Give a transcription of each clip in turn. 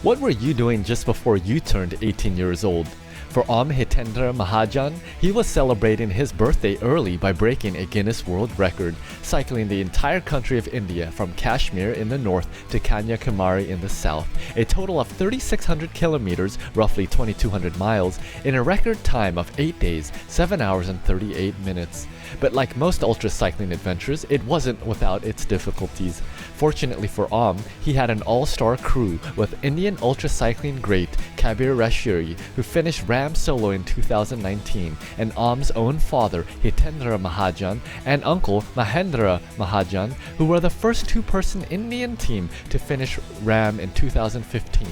What were you doing just before you turned 18 years old? For Om Hitendra Mahajan, he was celebrating his birthday early by breaking a Guinness World Record, cycling the entire country of India from Kashmir in the north to Kanyakumari in the south, a total of 3,600 kilometers, roughly 2,200 miles, in a record time of 8 days, 7 hours and 38 minutes. But like most ultra cycling adventures, it wasn't without its difficulties. Fortunately for Om, he had an all-star crew with Indian ultra cycling great Kabir Rachure, who finished RAAM solo in 2019, and Om's own father, Hitendra Mahajan, and uncle, Mahendra Mahajan, who were the first two-person Indian team to finish RAAM in 2015.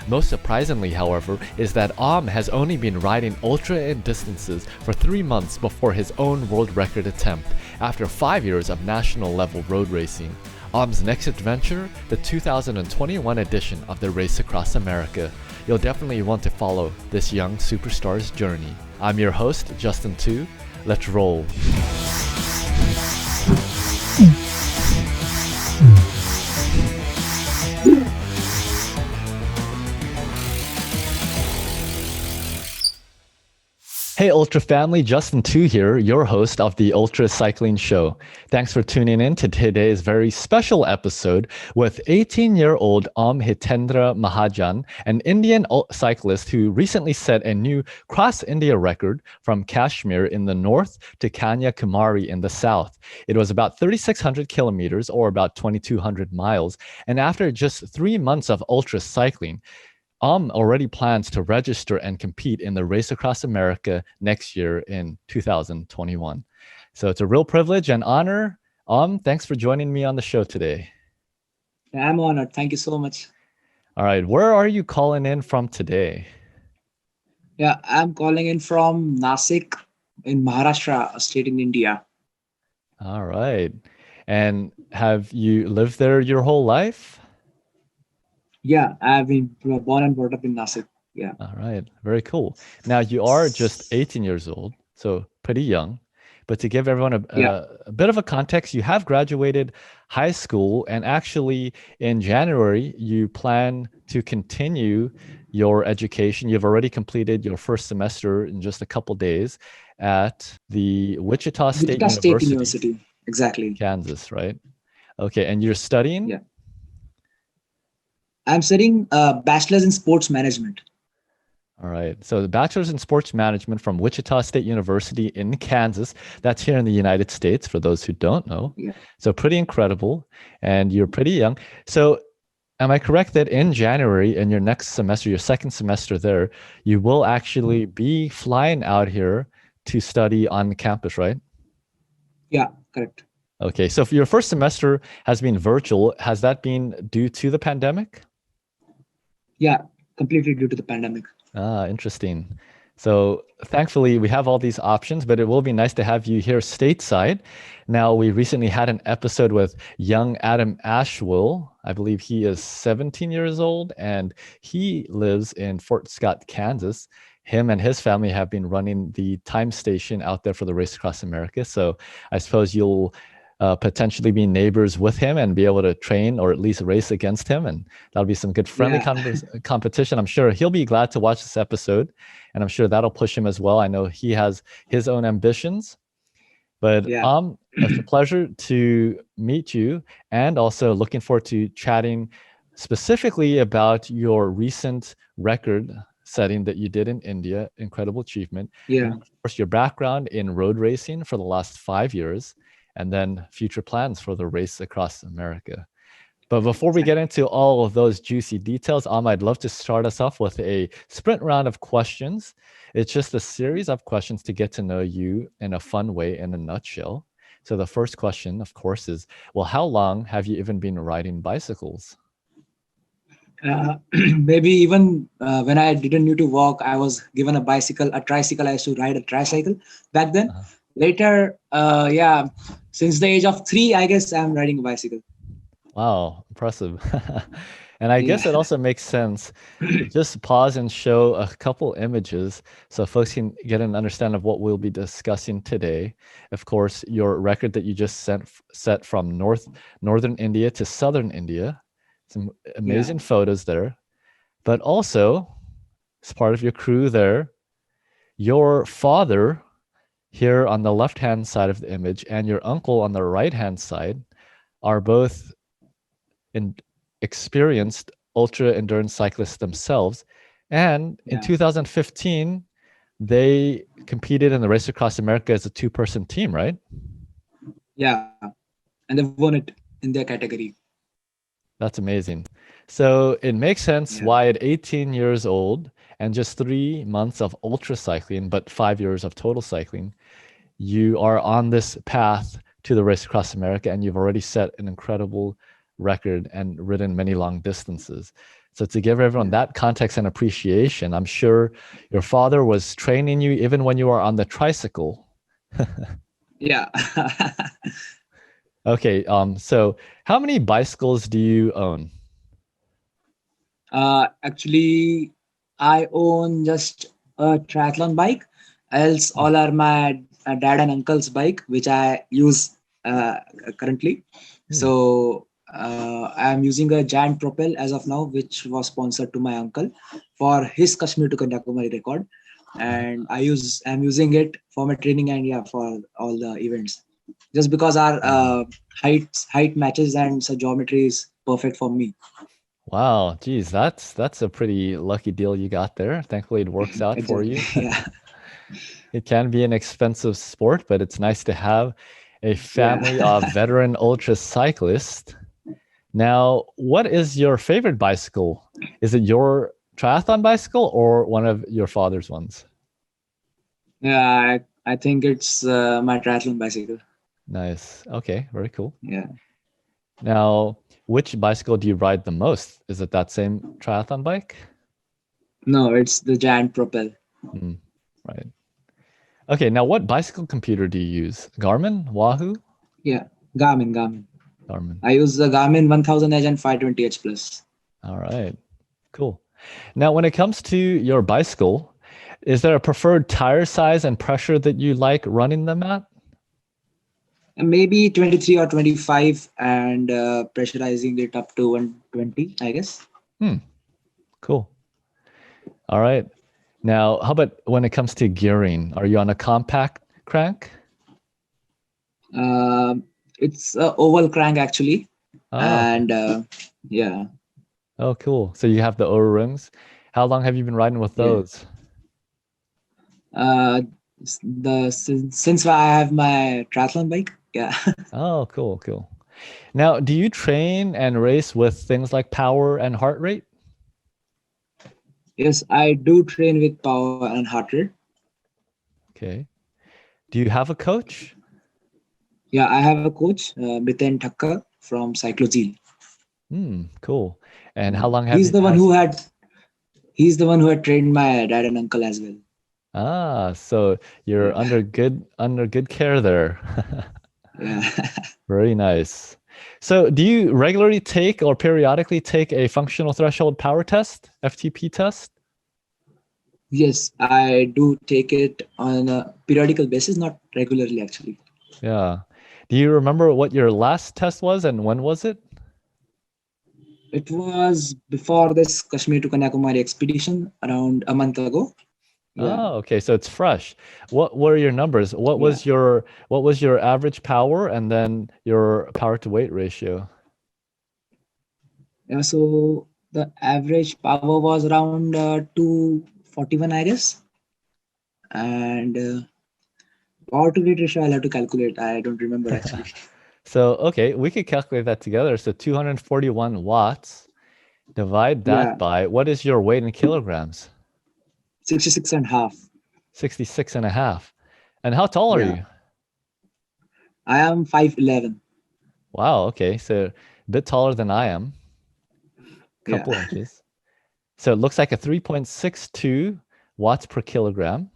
Most surprisingly, however, is that Om has only been riding ultra in distances for 3 months before his own world record attempt, after 5 years of national level road racing. Om's next adventure, the 2021 edition of the Race Across America. You'll definitely want to follow this young superstar's journey. I'm your host, Justin Tu. Let's roll. Hey Ultra family, Justin Tu here, your host of the Ultra Cycling Show. Thanks for tuning in to today's very special episode with 18-year-old Om Hitendra Mahajan, an Indian cyclist who recently set a new cross-India record from Kashmir in the north to Kanyakumari in the south. It was about 3,600 kilometers or about 2,200 miles, and after just 3 months of ultra cycling, already plans to register and compete in the Race Across America next year in 2021. So it's a real privilege and honor. Thanks for joining me on the show today. I'm honored. Thank you so much. All right. Where are you calling in from today? Yeah, I'm calling in from Nasik in Maharashtra, a state in India. All right. And have you lived there your whole life? Yeah, I've been born and brought up in Nasik. Yeah. All right. Very cool. Now, you are just 18 years old, so pretty young. But to give everyone a bit of a context, you have graduated high school, and actually in January, you plan to continue your education. You've already completed your first semester in just a couple days at the Wichita State University. Exactly. Kansas, right? Okay, and you're studying? Yeah. I'm studying bachelor's in sports management. All right. So the bachelor's in sports management from Wichita State University in Kansas. That's here in the United States, for those who don't know. Yeah. So pretty incredible. And you're pretty young. So am I correct that in January, in your next semester, your second semester there, you will actually be flying out here to study on campus, right? Yeah, correct. Okay. So for your first semester has been virtual. Has that been due to the pandemic? Yeah, completely due to the pandemic. Interesting. So thankfully we have all these options, but it will be nice to have you here stateside. Now, we recently had an episode with young Adam Ashwell. I believe he is 17 years old and he lives in Fort Scott, Kansas. Him and his family have been running the time station out there for the Race Across America. So I suppose you'll potentially be neighbors with him and be able to train or at least race against him. And that'll be some good friendly competition. I'm sure he'll be glad to watch this episode, and I'm sure that'll push him as well. I know he has his own ambitions, but it's a pleasure to meet you, and also looking forward to chatting specifically about your recent record setting that you did in India. Incredible achievement. Yeah. And of course, your background in road racing for the last 5 years, and then future plans for the Race Across America. But before we get into all of those juicy details, I'd love to start us off with a sprint round of questions. It's just a series of questions to get to know you in a fun way, in a nutshell. So the first question, of course, is, well, how long have you even been riding bicycles? Maybe even when I didn't need to walk, I was given a tricycle. I used to ride a tricycle back then. Later, since the age of 3, I guess I'm riding a bicycle. Wow, impressive. And I guess it also makes sense to just pause and show a couple images so folks can get an understanding of what we'll be discussing today. Of course, your record that you just set from northern India to southern India. Some amazing photos there. but also, as part of your crew there, your father here on the left-hand side of the image and your uncle on the right-hand side are both experienced ultra-endurance cyclists themselves. And in 2015, they competed in the Race Across America as a two-person team, right? Yeah, and they won it in their category. That's amazing. So it makes sense why at 18 years old and just 3 months of ultra cycling, but 5 years of total cycling, you are on this path to the Race Across America, and you've already set an incredible record and ridden many long distances. So to give everyone that context and appreciation, I'm sure your father was training you even when you were on the tricycle. Yeah. Okay, so how many bicycles do you own? Actually, I own just a triathlon bike. Else, all are my dad and uncle's bike, which I use currently. So I'm using a Giant Propel as of now, which was sponsored to my uncle for his Kashmir to Kanyakumari record, and I'm using it for my training and for all the events. Just because our height matches and so geometry is perfect for me. Wow, geez, that's a pretty lucky deal you got there. Thankfully, it works out for you. Yeah. It can be an expensive sport, but it's nice to have a family of veteran ultra cyclists. Now, what is your favorite bicycle? Is it your triathlon bicycle or one of your father's ones? Yeah, I think it's my triathlon bicycle. Nice. Okay, very cool. Yeah. Now, which bicycle do you ride the most? Is it that same triathlon bike? No, it's the Giant Propel. Right. Okay, now what bicycle computer do you use? Garmin? Wahoo? Yeah, Garmin. Garmin. I use the Garmin 1000H and 520H plus. All right, cool. Now, when it comes to your bicycle, is there a preferred tire size and pressure that you like running them at? And maybe 23 or 25 and pressurizing it up to 120, I guess. Cool. All right. Now, how about when it comes to gearing? Are you on a compact crank? It's a oval crank actually. Oh, and yeah. Oh, cool. So you have the O-rings. How long have you been riding with those? Since I have my triathlon bike. Yeah. Oh, cool. Now, do you train and race with things like power and heart rate? Yes, I do train with power and heart rate. Okay. Do you have a coach? Yeah, I have a coach, Miten Thakkar from Cyclozil. Cool. And how long have He's you the one who had trained my dad and uncle as well. Ah, so you're under good care there. Yeah. Very nice. So do you regularly take or periodically take a functional threshold power test, FTP test? Yes, I do take it on a periodical basis, not regularly actually. Yeah. Do you remember what your last test was and when was it? It was before this Kashmir to Kanyakumari expedition around a month ago. Yeah. Oh, okay. So it's fresh. What were your numbers? What was your average power and then your power to weight ratio? Yeah, so the average power was around 241, I guess. And power to weight ratio, I'll have to calculate. I don't remember actually. So, okay, we could calculate that together. So 241 watts, divide that by, what is your weight in kilograms? 66 and a half. 66 and a half. And how tall are you? I am 5'11". Wow, okay. So a bit taller than I am. Couple inches. So it looks like a 3.62 watts per kilogram.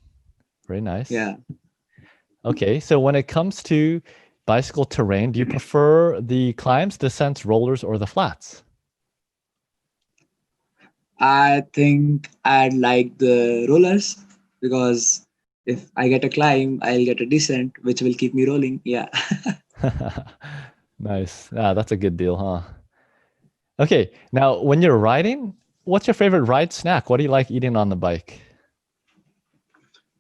Very nice. Yeah. Okay, so when it comes to bicycle terrain, do you prefer the climbs, descents, rollers, or the flats? I think I'd like the rollers because if I get a climb, I'll get a descent, which will keep me rolling. Yeah. Nice. Ah, that's a good deal, huh? Okay, now when you're riding, what's your favorite ride snack? What do you like eating on the bike?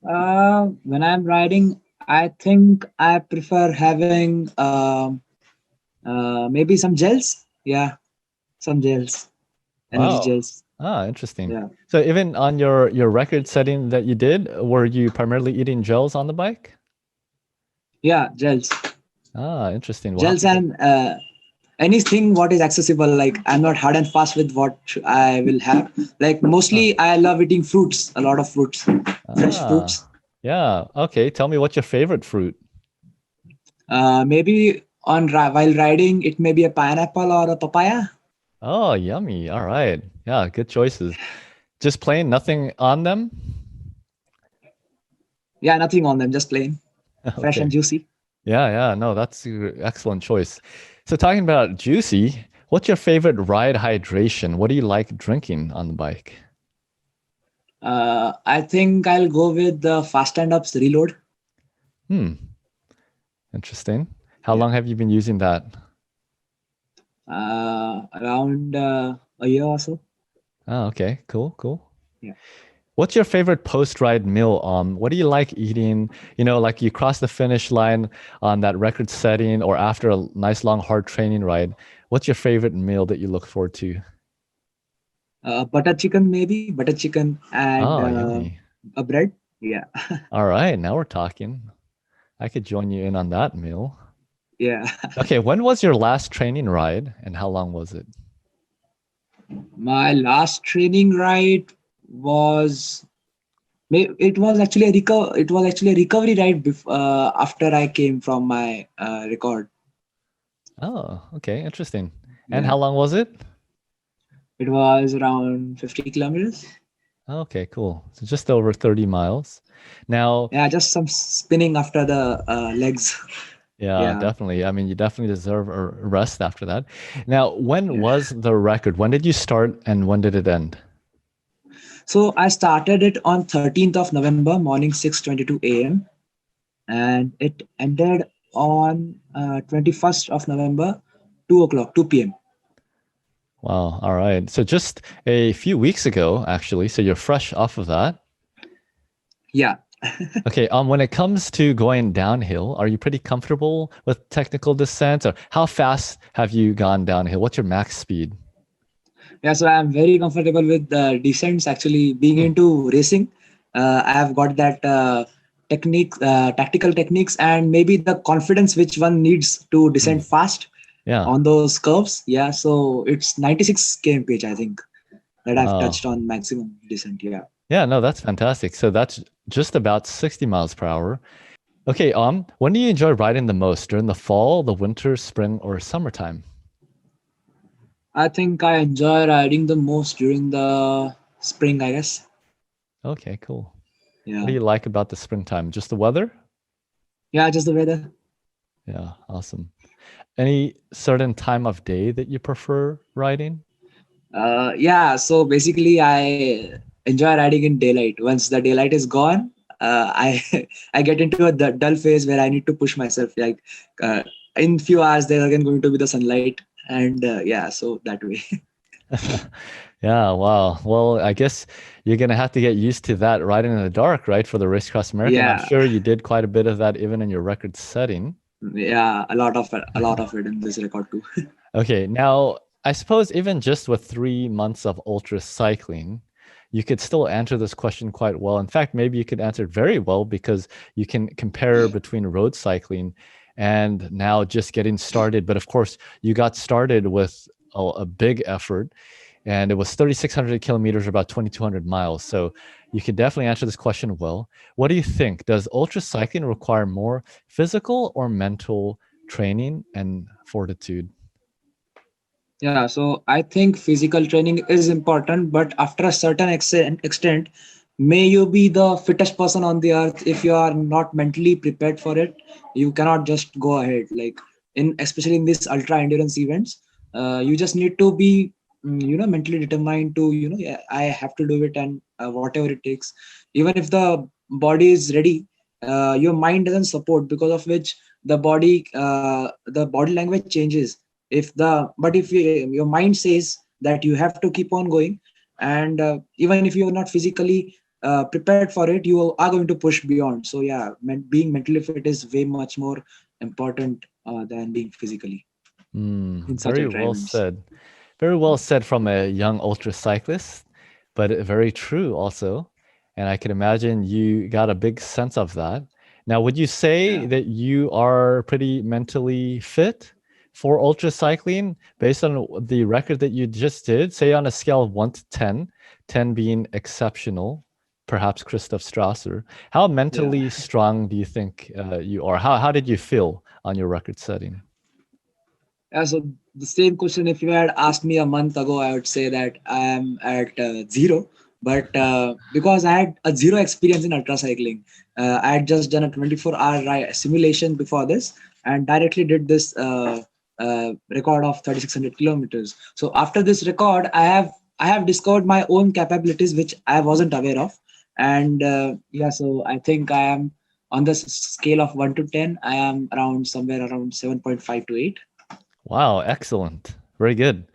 When I'm riding, I think I prefer having maybe some gels. Yeah, some gels, energy Wow. gels. Ah, interesting. Yeah, So even on your record setting that you did, were you primarily eating gels on the bike? yeah, gels, Ah, interesting. We'll have gels, to get. and anything what is accessible. Like I'm not hard and fast with what I will have. Like Ah, mostly, I love eating fruits. A lot of fruits, fresh fruits. ah, yeah. Okay. Tell me what's your favorite fruit? Maybe while riding, it may be a pineapple or a papaya. Oh, yummy. All right. Yeah, good choices. Just plain, nothing on them? Yeah, nothing on them, just plain, fresh and Okay. juicy. Yeah, yeah. No, that's an excellent choice. So talking about juicy, what's your favorite ride hydration? What do you like drinking on the bike? I think I'll go with the fast stand ups reload. Hmm, interesting. How Yeah. long have you been using that? Around a year or so. Oh, okay. Cool, cool. Yeah. What's your favorite post-ride meal? What do you like eating? You know, like you cross the finish line on that record setting or after a nice long hard training ride. What's your favorite meal that you look forward to? Butter chicken, maybe butter chicken and Oh, yummy. a bread. Yeah. All right, now we're talking. I could join you in on that meal. Yeah. Okay, when was your last training ride and how long was it? My last training ride was it was actually a recovery ride after I came from my record. Oh, okay, interesting. And Yeah. how long was it? It was around 50 kilometers. Okay, cool. So just over 30 miles. Now, Yeah, just some spinning after the legs. yeah, Yeah. definitely. I mean, you definitely deserve a rest after that. Now, when Yeah. was the record? When did you start and when did it end? So I started it on 13th of November, morning 6:22 a.m. and it ended on 21st of November, 2 o'clock, 2 p.m. Wow. All right. So just a few weeks ago, actually. So you're fresh off of that. Yeah. Okay. When it comes to going downhill, are you pretty comfortable with technical descent, or how fast have you gone downhill? What's your max speed? Yeah, so I'm very comfortable with the descents. Actually, being Hmm. into racing, I have got that tactical techniques, and maybe the confidence which one needs to Hmm. descend fast Yeah. on those curves. Yeah, so it's 96 kmph, I think, that I've touched Wow. on maximum descent. Yeah. Yeah. No, that's fantastic. So that's just about 60 miles per hour. Okay. When do you enjoy riding the most? During the fall, the winter, spring, or summertime? I think I enjoy riding the most during the spring, I guess. Okay. Cool. What Yeah. do you like about the springtime? Just the weather? Yeah, just the weather. Yeah. Awesome. Any certain time of day that you prefer riding? Yeah, so basically, I enjoy riding in daylight. Once the daylight is gone, I I get into a dull phase where I need to push myself. Like uh, in few hours, there again going to be the sunlight, and yeah, so that way. Yeah, wow. Well, I guess you're gonna have to get used to that riding in the dark, right? For the Race Across America. And I'm Yeah, sure you did quite a bit of that even in your record setting. yeah, a lot of it in this record too. Okay, now I suppose even just with 3 months of ultra cycling, you could still answer this question quite well. In fact, maybe you could answer it very well because you can compare between road cycling and now just getting started. But of course, you got started with a big effort and it was 3,600 kilometers, about 2,200 miles. So you could definitely answer this question well. What do you think? Does ultra cycling require more physical or mental training and fortitude? Yeah, so I think physical training is important, but after a certain extent, may you be the fittest person on the earth. If you are not mentally prepared for it, you cannot just go ahead. Like in especially in these ultra endurance events, you just need to be, mentally determined to, yeah, I have to do it, and whatever it takes. Even if the body is ready, your mind doesn't support, because of which the body language changes. If your mind says that you have to keep on going, and even if you're not physically prepared for it, you are going to push beyond. So yeah, being mentally fit is way much more important than being physically in such Very ultra well events. said. Very well said from a young ultra cyclist, but very true also. And I can imagine you got a big sense of that. Now, would you say Yeah. that you are pretty mentally fit for ultra cycling based on the record that you just did? Say on a scale of 1 to 10, 10 being exceptional, perhaps Christoph Strasser. How Yeah. mentally strong do you think you are? How did you feel on your record setting? Yeah, so the same question, if you had asked me a month ago, I would say that I am at zero. But because I had a zero experience in ultra cycling, I had just done a 24-hour simulation before this and directly did this record of 3,600 kilometers. So after this record, I have discovered my own capabilities, which I wasn't aware of. And yeah, so I think I am on the scale of 1 to 10. I am around somewhere around 7.5 to 8. Wow, excellent. Very good.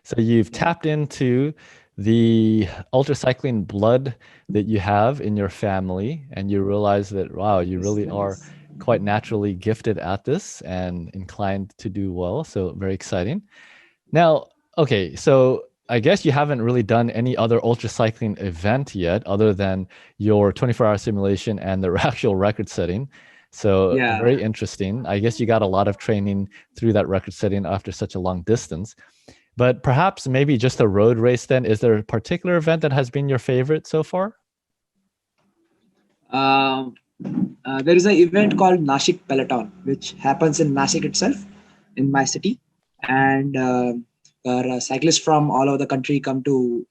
So you've Yeah. tapped into the ultracycling blood that you have in your family, and you realize that, wow, you Yes. really are quite naturally gifted at this and inclined to do well. So very exciting. Now, okay, so I guess you haven't really done any other ultracycling event yet other than your 24-hour simulation and the actual record setting. So Yeah. very interesting. I guess you got a lot of training through that record setting after such a long distance. But perhaps maybe just a road race then. Is there a particular event that has been your favorite so far? Um, there is an event called Nashik Peloton, which happens in Nashik itself, in my city, and where cyclists from all over the country come to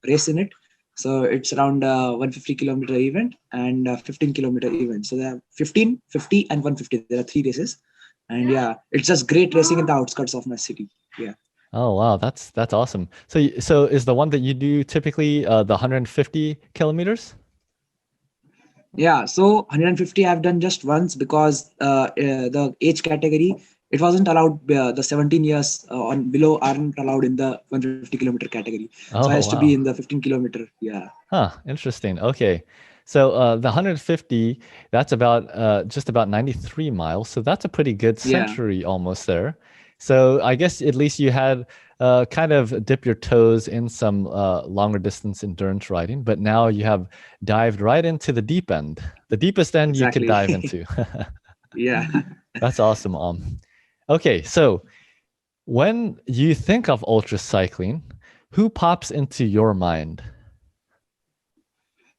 race in it. So it's around 150-kilometer event and 15-kilometer event. So there are 15, 50, and 150. There are three races, and yeah, it's just great racing in the outskirts of my city. Yeah. Oh wow, that's awesome. So so is the one that you do typically the 150 kilometers? Yeah, so 150 I've done just once because the age category, it wasn't allowed. The 17 years on below aren't allowed in the 150-kilometer category. So I Oh has to be wow. in the 15-kilometer. Yeah, Huh, interesting. Okay. So the 150, that's about just about 93 miles. So that's a pretty good yeah, century almost there. So I guess at least you had kind of dip your toes in some longer distance endurance riding, but now you have dived right into the deep end, the deepest end you could exactly. dive into. Yeah. That's awesome, Okay, so when you think of ultra cycling, who pops into your mind?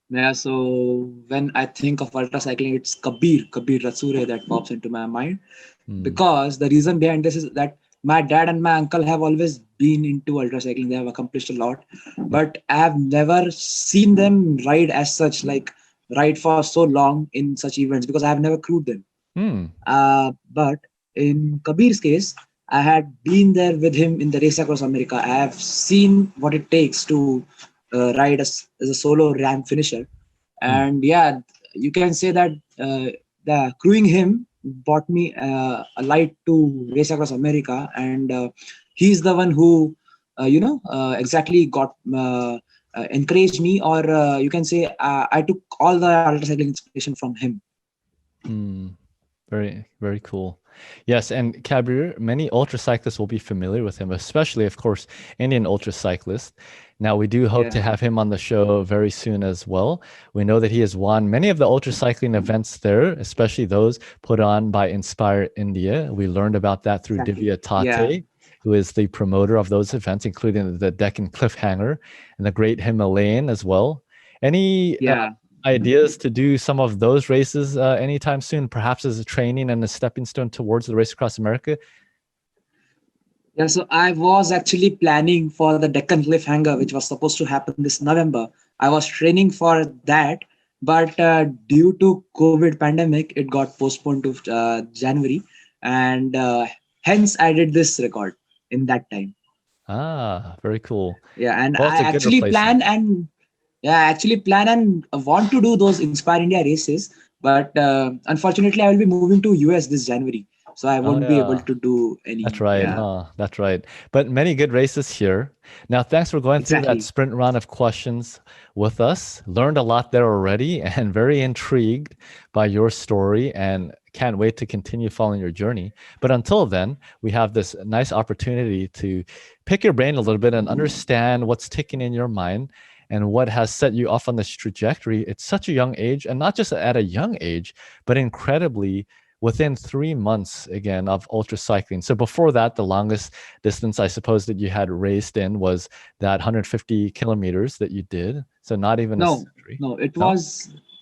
Yeah, so when I think of ultra cycling, it's Kabir Rachure that pops into my mind, Hmm. because the reason behind this is that my dad and my uncle have always been into ultra cycling. They have accomplished a lot, but I have never seen them ride as such, like ride for so long in such events, because I have never crewed them. Hmm. But in Kabir's case, I had been there with him in the race across America. I have seen what it takes to ride as a solo RAAM finisher. Hmm. And yeah, you can say that the crewing him brought me a light to race across America. And he's the one who, exactly got encouraged me, or you can say I took all the ultra cycling inspiration from him. Hmm. Very, very cool. Yes, and Kabir, many ultra cyclists will be familiar with him, especially, of course, Indian ultra cyclists. Now, we do hope to Yeah, have him on the show very soon as well. We know that he has won many of the ultra cycling events there, especially those put on by Inspire India. We learned about that through exactly. Divya Yeah. Tate, who is the promoter of those events, including the Deccan Cliffhanger and the Great Himalayan as well. Any Yeah. ideas to do some of those races anytime soon, perhaps as a training and a stepping stone towards the race across America? Yeah, so I was actually planning for the Deccan Cliffhanger, which was supposed to happen this November. I was training for that, but due to COVID pandemic, it got postponed to January, and hence I did this record in that time. Ah, very cool. Yeah, and Well, I it's a good actually replacement. plan and yeah, I actually plan and want to do those Inspire India races, but unfortunately, I will be moving to US this January. so I Oh won't be able yeah. to do That's any. right. Yeah, Huh? That's right. But many good races here. Now, thanks for going through that exactly. sprint round of questions with us. Learned a lot there already and very intrigued by your story and can't wait to continue following your journey. But until then, we have this nice opportunity to pick your brain a little bit and understand what's ticking in your mind and what has set you off on this trajectory at such a young age, and not just at a young age, but incredibly within 3 months again of ultra cycling. So before that, the longest distance I suppose that you had raced in was that 150 kilometers that you did. So not even a No, century. no, No?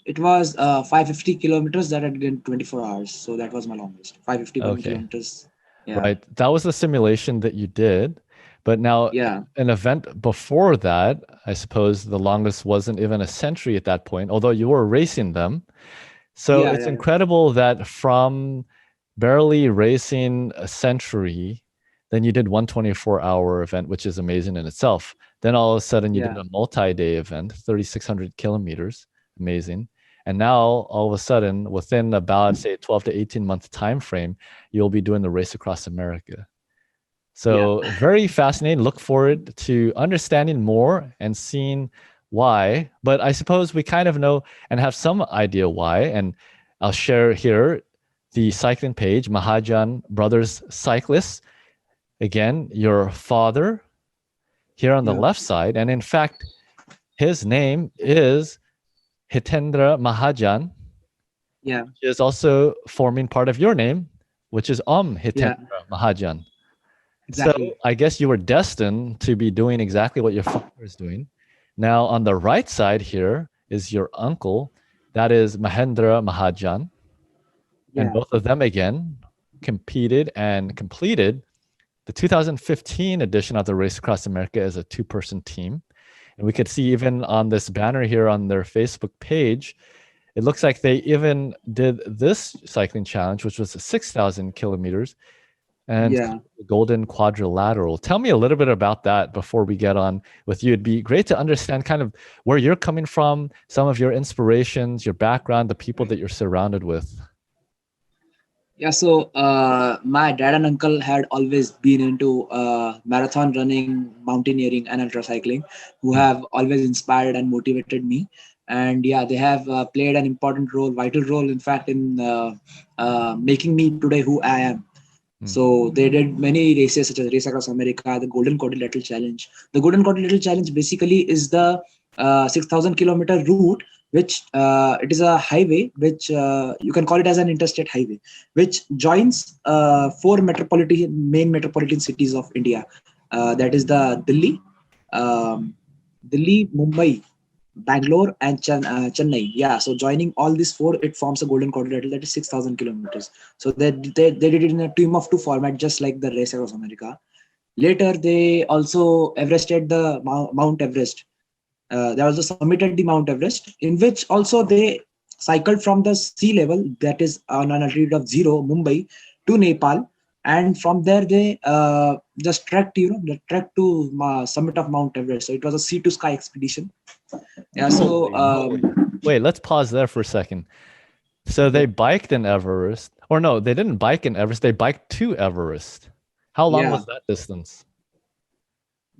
it was 550 kilometers that I did in 24 hours. So that was my longest. 551 Okay. kilometers. Yeah, Right. That was the simulation that you did. But now yeah, an event before that, I suppose the longest wasn't even a century at that point, although you were racing them. So yeah, it's yeah, yeah. incredible that from barely racing a century, then you did 124-hour event, which is amazing in itself. Then all of a sudden you did Yeah. a multi-day event, 3,600 kilometers, amazing. And now all of a sudden, within about say 12 to 18 month time frame, you'll be doing the race across America. Yeah. So very fascinating. Look forward to understanding more and seeing why. But I suppose we kind of know and have some idea why. And I'll share here the cycling page, Mahajan Brothers Cyclists. Again, your father here on the Yeah. left side. And in fact, his name is Hitendra Mahajan, Yeah. which is also forming part of your name, which is Om Yeah. Hitendra Mahajan. So Exactly. I guess you were destined to be doing exactly what your father is doing. Now, on the right side here is your uncle, that is Mahendra Mahajan. And Yeah. both of them, again, competed and completed the 2015 edition of the Race Across America as a two-person team. And we could see even on this banner here on their Facebook page, it looks like they even did this cycling challenge, which was 6,000 kilometers and Yeah. the Golden Quadrilateral. Tell me a little bit about that before we get on with you. It'd be great to understand kind of where you're coming from, some of your inspirations, your background, the people that you're surrounded with. Yeah. So my dad and uncle had always been into marathon running, mountaineering, and ultra cycling, who Mm, have always inspired and motivated me. And yeah, they have played an important role, vital role, in fact, in making me today who I am. mm. So they did many races such as Race Across America, the Golden Quadrilateral Challenge. The Golden Quadrilateral Challenge basically is the 6,000-kilometer route, which it is a highway, which you can call it as an interstate highway, which joins four main metropolitan cities of India. That is the Delhi, Mumbai, Bangalore, and Chennai. Yeah, so joining all these four, it forms a golden quadrilateral that is 6,000 kilometers. So they did it in a team of two format, just like the Race Across America. Later, they also Everested the Mount Everest. They also submitted the Mount Everest, in which also they cycled from the sea level, that is on an altitude of zero, Mumbai, to Nepal, and from there they just trekked, the trek to summit of Mount Everest. So it was a sea to sky expedition. Yeah. So Holy moly. Wait, let's pause there for a second. So they yeah, biked in Everest, or no, they didn't bike in Everest, they biked to Everest. How long yeah, was that distance?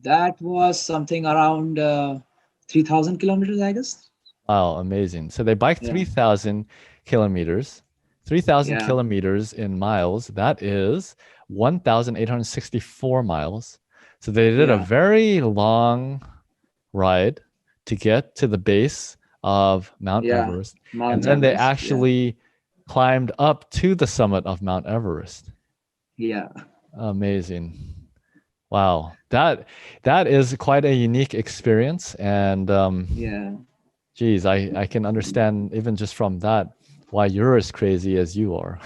that was something around 3,000 kilometers, I guess. Wow, amazing. So they biked Yeah, 3,000 kilometers. 3,000 yeah, kilometers in miles, that is 1,864 miles. So they did a yeah, very long ride to get to the base of Mount yeah. Everest. And Mount then they Everest. Yeah, actually climbed up to the summit of Mount Everest. yeah, Amazing. Wow. That is quite a unique experience. And yeah. geez, I can understand even just from that why you're as crazy as you are.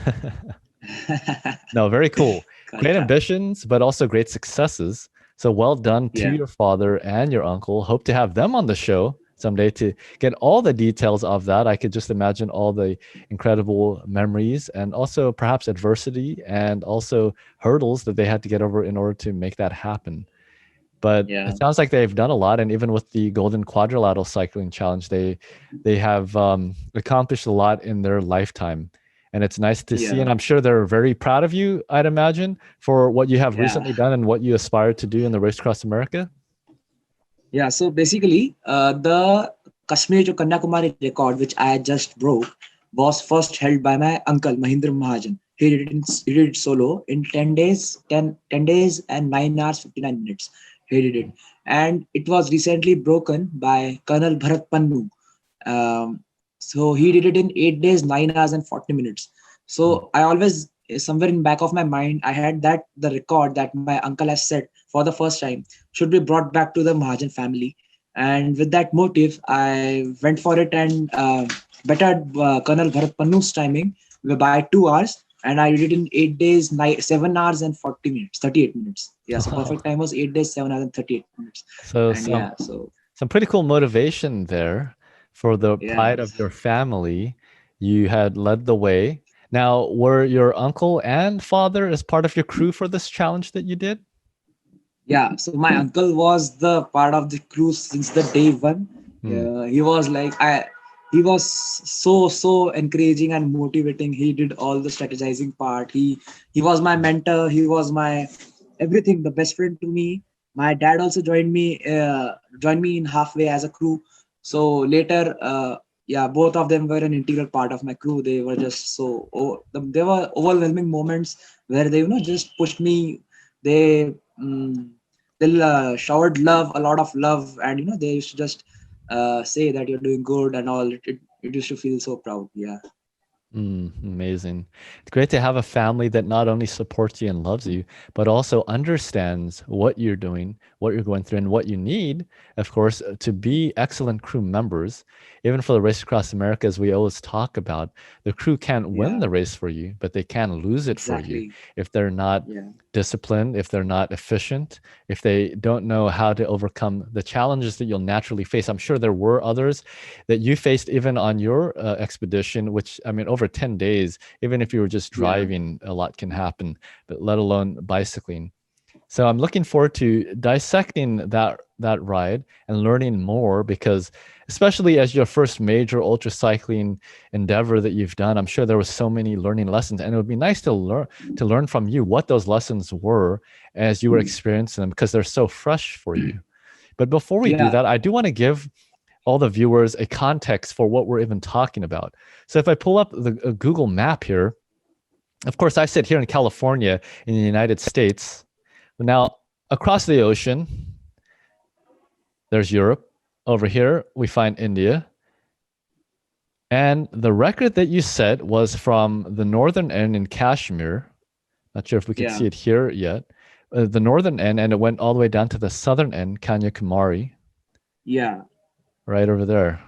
No, very cool. Great Gotcha. ambitions, but also great successes. So well done to Yeah, your father and your uncle. Hope to have them on the show someday to get all the details of that. I could just imagine all the incredible memories and also perhaps adversity and also hurdles that they had to get over in order to make that happen. But yeah, it sounds like they've done a lot, and even with the Golden Quadrilateral Cycling Challenge, they have accomplished a lot in their lifetime. and it's nice to see. Yeah. And I'm sure they're very proud of you, I'd imagine, for what you have Yeah. recently done and what you aspire to do in the Race Across America. Yeah. So basically, the Kashmir to Kanyakumari record, which I just broke, was first held by my uncle Mahendra Mahajan. He did it solo in 10 days, 10 days and 9 hours 59 minutes. He did it, and it was recently broken by Colonel Bharat Pannu. So he did it in 8 days, 9 hours and 40 minutes. Mm. So I always, somewhere in back of my mind, I had that the record that my uncle has set for the first time should be brought back to the Mahajan family. And with that motive, I went for it and bettered Colonel Bharat Pannu's timing by 2 hours. And I did it in 8 days, 7 hours and 40 minutes, 38 minutes. Yeah, so Wow. perfect time was 8 days, 7 hours and 38 minutes. So And yeah, so some pretty cool motivation there for the pride of yes. your family. You had led the way. Now, were your uncle and father as part of your crew for this challenge that you did? Yeah, so my uncle was the part of the crew since the day one. Hmm. He was like he was so encouraging and motivating. He did all the strategizing part. He was my mentor. He was my everything, the best friend to me. My dad also joined me in halfway as a crew. So later, yeah, both of them were an integral part of my crew. They were just there were overwhelming moments where they just pushed me. They they showered love, a lot of love, and they used to just say that you're doing good and all. It used to feel so proud. Yeah. Amazing. It's great to have a family that not only supports you and loves you, but also understands what you're doing, what you're going through, and what you need, of course, to be excellent crew members. Even for the Race Across America, as we always talk about, the crew can't win Yeah. the race for you, but they can lose it for you Exactly. if they're not Yeah. disciplined, if they're not efficient, if they don't know how to overcome the challenges that you'll naturally face. I'm sure there were others that you faced even on your expedition, which, I mean, over 10 days, even if you were just Yeah. driving, a lot can happen, but let alone bicycling. So I'm looking forward to dissecting that ride and learning more, because especially as your first major ultra cycling endeavor that you've done, I'm sure there was so many learning lessons, and it would be nice to learn from you what those lessons were as you were experiencing them, because they're so fresh for you. But before we do Yeah. that, I do want to give all the viewers a context for what we're even talking about. So if I pull up the Google map here, of course, I sit here in California in the United States. Now, across the ocean, there's Europe. Over here, we find India. And the record that you set was from the northern end in Kashmir. Not sure if we can Yeah. see it here yet. The northern end, and it went all the way down to the southern end, Kanyakumari, Yeah. right over there.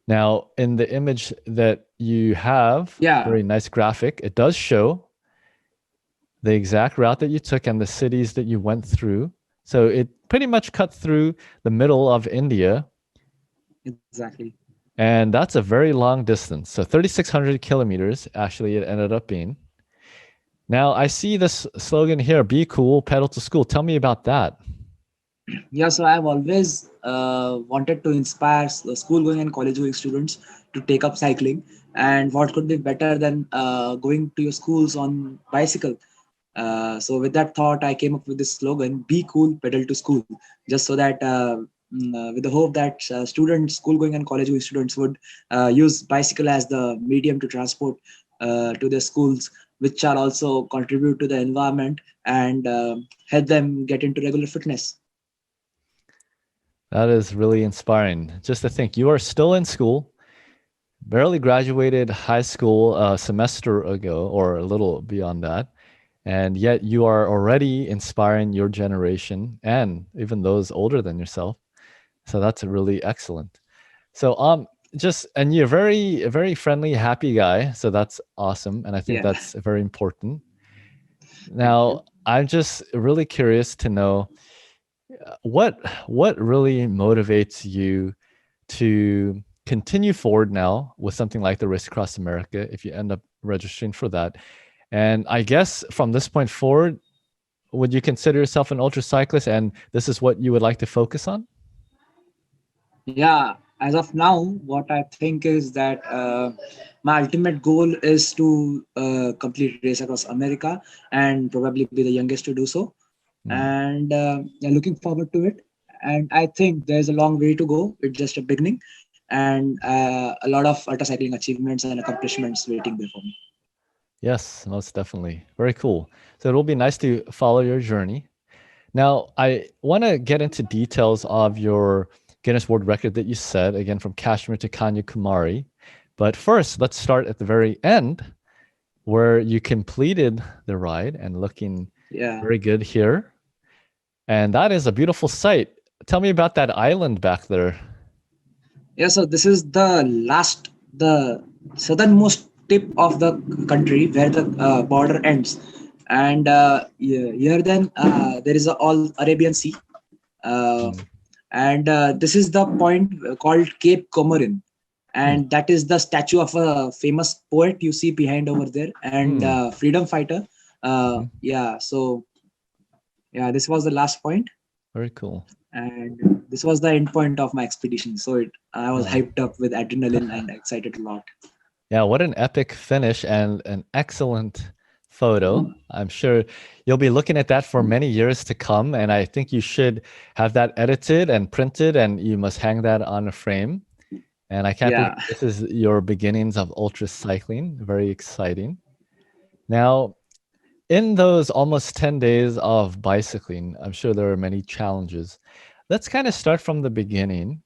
Now, in the image that you have, Yeah. very nice graphic, it does show the exact route that you took and the cities that you went through. So it pretty much cut through the middle of India. Exactly. And that's a very long distance. So 3,600 kilometers, actually, it ended up being. Now, I see this slogan here, be cool, pedal to school. Tell me about that. Yeah, so I've always wanted to inspire school going and college going students to take up cycling. And what could be better than going to your schools on bicycle? So with that thought, I came up with this slogan: "Be cool, pedal to school." Just so that, with the hope that students, school going and college going students would use bicycle as the medium to transport to their schools, which shall also contribute to the environment and help them get into regular fitness. That is really inspiring. Just to think, you are still in school, barely graduated high school a semester ago, or a little beyond that. And yet you are already inspiring your generation and even those older than yourself. So that's really excellent. So and you're a very friendly, happy guy. So that's awesome. And I think Yeah. that's very important. Thank you. Now, I'm just really curious to know what really motivates you to continue forward now with something like the Race Across America if you end up registering for that. And I guess from this point forward, would you consider yourself an ultra cyclist and this is what you would like to focus on? Yeah, as of now, what I think is that my ultimate goal is to complete race across America and probably be the youngest to do so. Hmm. And yeah, looking forward to it. And I think there's a long way to go. It's just a beginning, and a lot of ultra cycling achievements and accomplishments waiting there for me. Yes, most definitely. Very cool. So it'll be nice to follow your journey. Now, I want to get into details of your Guinness World Record that you set, again, from Kashmir to Kanyakumari. But first, let's start at the very end where you completed the ride and looking Yeah. very good here. And that is a beautiful sight. Tell me about that island back there. Yeah, so this is the southernmost tip of the country where the border ends. And yeah, here then there is a all Arabian Sea. Uh, Mm. and this is the point called Cape Comorin. Hmm. And that is the statue of a famous poet you see behind over there and Hmm. freedom fighter. Mhm. Yeah, so yeah, this was the last point, Very cool. and this was the end point of my expedition. So I was Yeah. hyped up with adrenaline and excited a lot. Yeah, what an epic finish and an excellent photo. I'm sure you'll be looking at that for many years to come. And I think you should have that edited and printed, and you must hang that on a frame. And I can't believe Yeah. this is your beginnings of ultra cycling. Very exciting. Now, in those almost 10 days of bicycling, I'm sure there are many challenges. Let's kind of start from the beginning.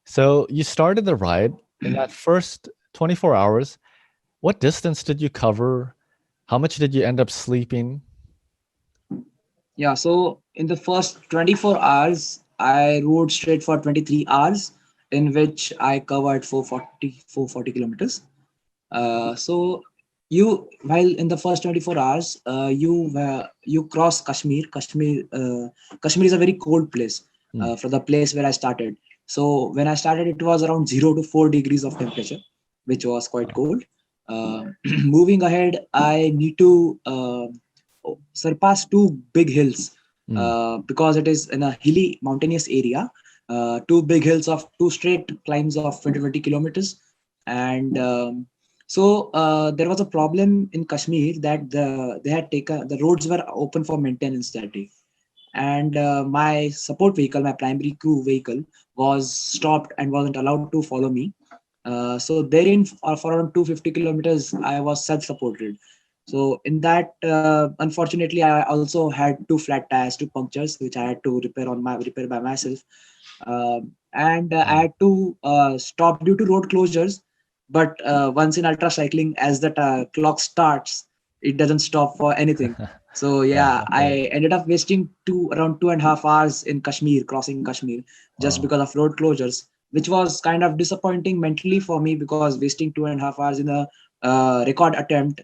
So you started the ride in that first 24 hours. What distance did you cover? How much did you end up sleeping? Yeah, so in the first 24 hours, I rode straight for 23 hours, in which I covered 440 kilometers. So while in the first 24 hours, you cross Kashmir. Kashmir is a very cold place Hmm. for the place where I started. So when I started, it was around 0 to 4 degrees of temperature, which was quite cold. Moving ahead, I need to surpass two big hills Hmm. because it is in a hilly, mountainous area. Two big hills of two straight climbs of 20 kilometers, and there was a problem in Kashmir that they had taken the roads were open for maintenance that day, and my support vehicle, my primary crew vehicle, was stopped and wasn't allowed to follow me. So therein, for around 250 kilometers, I was self-supported. So in that, unfortunately, I also had two flat tires, two punctures, which I had to repair by myself. And I Wow. had to stop due to road closures. But once in ultra cycling, as the clock starts, it doesn't stop for anything. So Yeah, yeah, right. I ended up wasting around 2.5 hours in Kashmir, crossing Kashmir, just Wow. because of road closures, which was kind of disappointing mentally for me because wasting 2.5 hours in a record attempt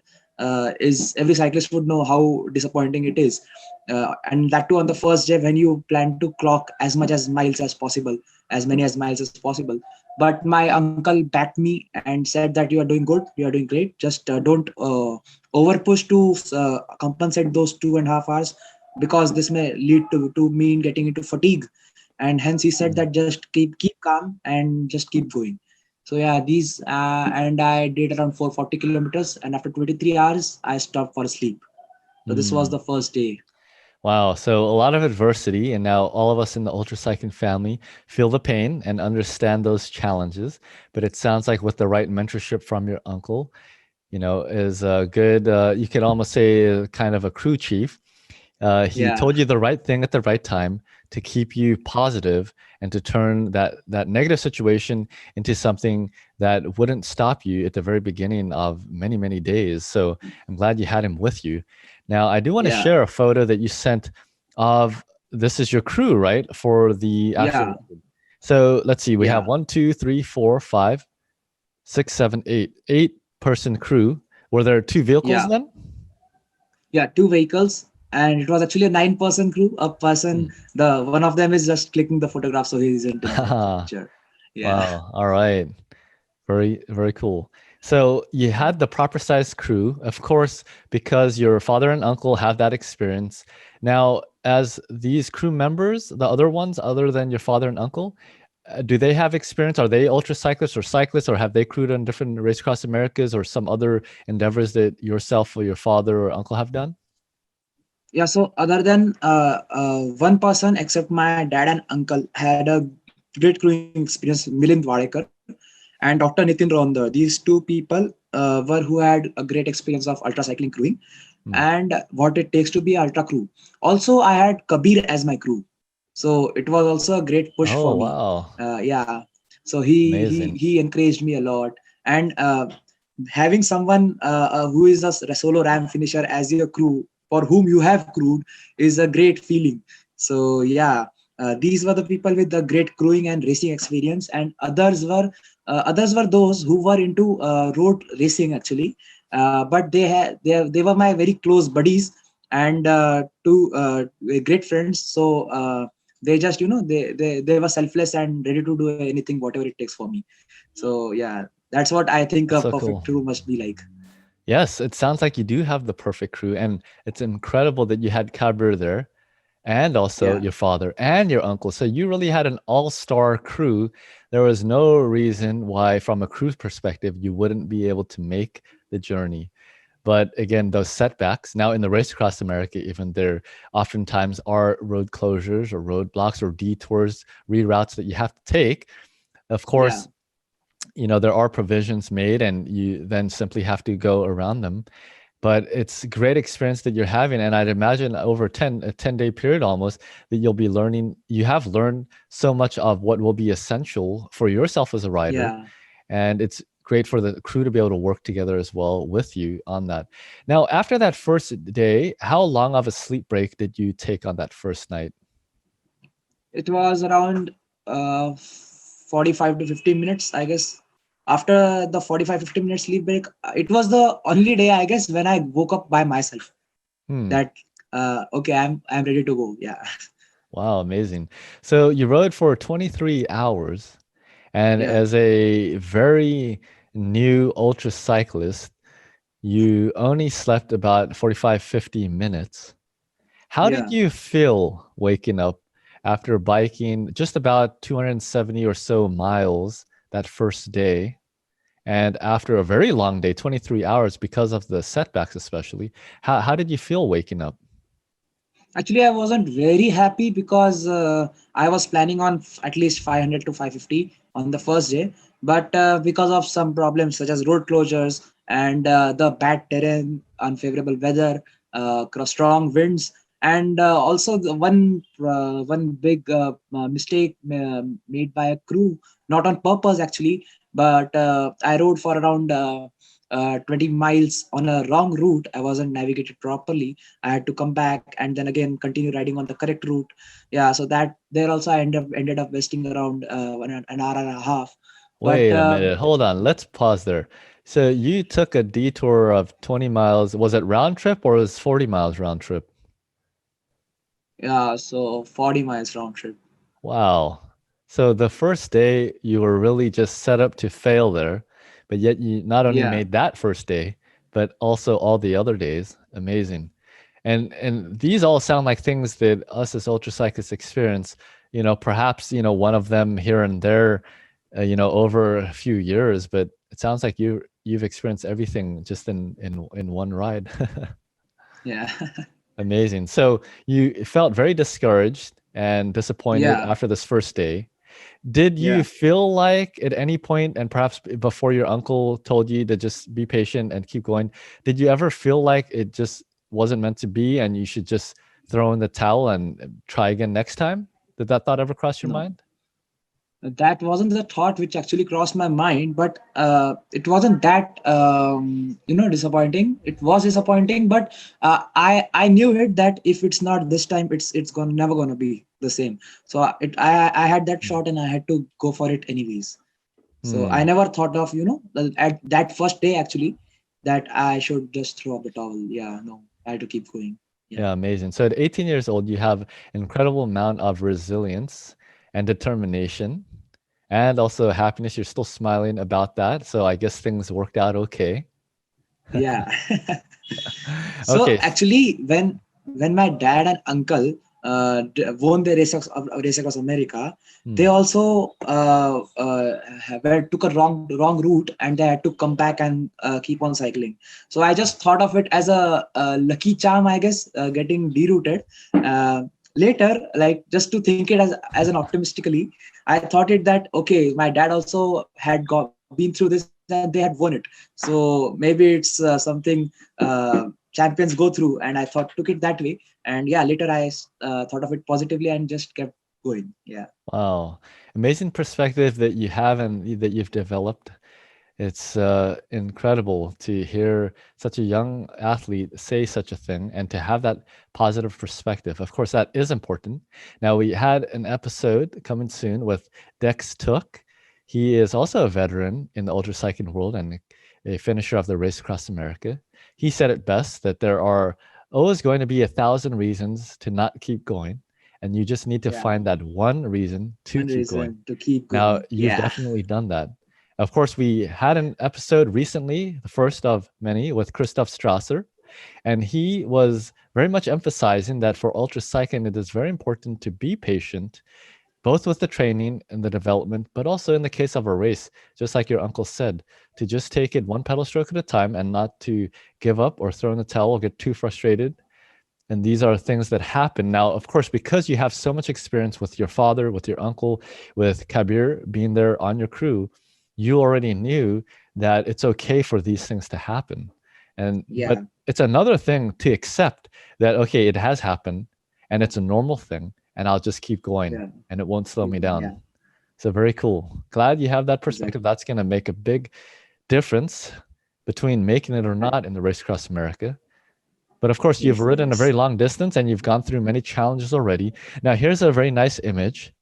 is every cyclist would know how disappointing it is, and that too on the first day when you plan to clock as much as miles as possible, as many as miles as possible. But my uncle backed me and said that you are doing good, you are doing great, just don't over push to compensate those 2.5 hours, because this may lead to mean getting into fatigue, and hence he said Hmm. that just keep calm and just keep going. So yeah, these and I did around 440 kilometers, and after 23 hours I stopped for sleep. So this was Hmm. the first day. Wow. So a lot of adversity, and now all of us in the ultra cycling family feel the pain and understand those challenges. But it sounds like with the right mentorship from your uncle, is a good, you could almost say kind of a crew chief. He Yeah. told you the right thing at the right time to keep you positive and to turn that negative situation into something that wouldn't stop you at the very beginning of many, many days. So I'm glad you had him with you. Now, I do want to Yeah. share a photo that you sent of this is your crew, right? For the Yeah. actual. So let's see, we have Yeah. 8 person crew. Were there two vehicles Yeah. then? Yeah, two vehicles, and it was actually a 9-person crew. A person, Hmm. the one of them is just clicking the photograph, so he isn't in the picture. Yeah. Wow. All right. Very, very cool. So you had the proper sized crew, of course, because your father and uncle have that experience. Now, as these crew members, the other ones, other than your father and uncle, Do they have experience? Are they ultra cyclists or cyclists, or have they crewed on different Race Across Americas or some other endeavors that yourself or your father or uncle have done? Yeah, so other than one person except my dad and uncle had a great crewing experience, Milind Wadekar and Dr. Nitin Rondar. These two people were who had a great experience of ultra cycling crewing Hmm. and what it takes to be ultra crew. Also, I had Kabir as my crew, so it was also a great push Oh, for me. wow. Yeah, so Amazing. he encouraged me a lot, and having someone who is a solo ram finisher as your crew for whom you have crewed is a great feeling. So yeah, these were the people with the great crewing and racing experience, and others were those who were into road racing actually, but they were my very close buddies and two great friends. So they just they were selfless and ready to do anything whatever it takes for me. So yeah, that's what I think a That's so perfect cool. crew must be like. Yes, it sounds like you do have the perfect crew, and it's incredible that you had Kabir there, and also Yeah, your father and your uncle. So you really had an all-star crew. There was no reason why, from a crew perspective, you wouldn't be able to make the journey. But again, those setbacks, now in the Race Across America, even there oftentimes are road closures or roadblocks or detours, reroutes that you have to take. Of yeah, course, there are provisions made and you then simply have to go around them. But it's a great experience that you're having. And I'd imagine over a 10-day period almost, that you have learned so much of what will be essential for yourself as a rider. yeah. And it's great for the crew to be able to work together as well with you on that. Now, after that first day, how long of a sleep break did you take on that first night? It was around 45 to 50 minutes, I guess. After the 45-50 minutes sleep break, it was the only day, I guess, when I woke up by myself. Hmm. That okay, I'm ready to go. Yeah, Wow, amazing. So you rode for 23 hours. And yeah, as a very new ultra cyclist, you only slept about 45, 50 minutes. How did yeah. you feel waking up after biking just about 270 or so miles that first day? And after a very long day, 23 hours, because of the setbacks, especially, how did you feel waking up? Actually, I wasn't very happy because I was planning on at least 500 to 550 on the first day, but because of some problems such as road closures and the bad terrain, unfavorable weather, strong winds, and also the one big mistake made by a crew, not on purpose actually, but I rode for around 20 miles on a wrong route. I wasn't navigated properly. I had to come back and then again continue riding on the correct route. Yeah, so that there also I ended up wasting around an hour and a half. But Wait a minute. Hold on. Let's pause there. So you took a detour of 20 miles. Was it round trip or was 40 miles round trip? yeah, so 40 miles round trip. Wow. So the first day you were really just set up to fail there, but yet you not only Yeah, made that first day, but also all the other days. Amazing. And these all sound like things that us as ultra cyclists experience, perhaps, one of them here and there, over a few years, but it sounds like you've experienced everything just in one ride. yeah, Amazing. So you felt very discouraged and disappointed yeah, after this first day. Did you yeah. feel like at any point, and perhaps before your uncle told you to just be patient and keep going, did you ever feel like it just wasn't meant to be and you should just throw in the towel and try again next time? Did that thought ever cross your No, mind? that wasn't the thought which actually crossed my mind, but it wasn't that disappointing. It was disappointing, but I knew it that if it's not this time, it's gonna never gonna be the same. So I had that shot and I had to go for it anyways. So I Hmm. never thought of at that first day actually that I should just throw up the towel. Yeah, no, I had to keep going. Yeah, Yeah, amazing. So at 18 years old, you have incredible amount of resilience and determination and also happiness. You're still smiling about that. So I guess things worked out okay. yeah. So Okay. actually, when my dad and uncle won the race across America, they Hmm. also took a wrong route, and they had to come back and keep on cycling. So I just thought of it as a lucky charm, I guess, getting derouted. Uh, Later, like, just to think it as an optimistically, I thought it that okay, my dad also had been through this and they had won it. So maybe it's something champions go through, and I took it that way. And yeah, later I thought of it positively and just kept going. Yeah. Wow. Amazing perspective that you have and that you've developed. It's incredible to hear such a young athlete say such a thing and to have that positive perspective. Of course, that is important. Now, we had an episode coming soon with Dex Took. He is also a veteran in the ultra cycling world and a finisher of the race across America. He said it best that there are always going to be 1,000 reasons to not keep going, and you just need to Yeah. find that one reason to One keep going. reason to keep Now, going. you've Yeah. definitely done that. Of course, we had an episode recently, the first of many, with Christoph Strasser, and he was very much emphasizing that for ultra cycling, it is very important to be patient, both with the training and the development, but also in the case of a race, just like your uncle said, to just take it one pedal stroke at a time and not to give up or throw in the towel or get too frustrated. And these are things that happen. Now, of course, because you have so much experience with your father, with your uncle, with Kabir being there on your crew, you already knew that it's okay for these things to happen. And but Yeah. it's another thing to accept that okay, it has happened and it's a normal thing and I'll just keep going Yeah. and it won't slow Keep me going. down. Yeah. So very cool. Glad you have that perspective. Exactly. That's going to make a big difference between making it or not in the race across America. But of course, you've Yes. ridden a very Yes. long distance and you've gone through many challenges already. Now, here's a very nice image.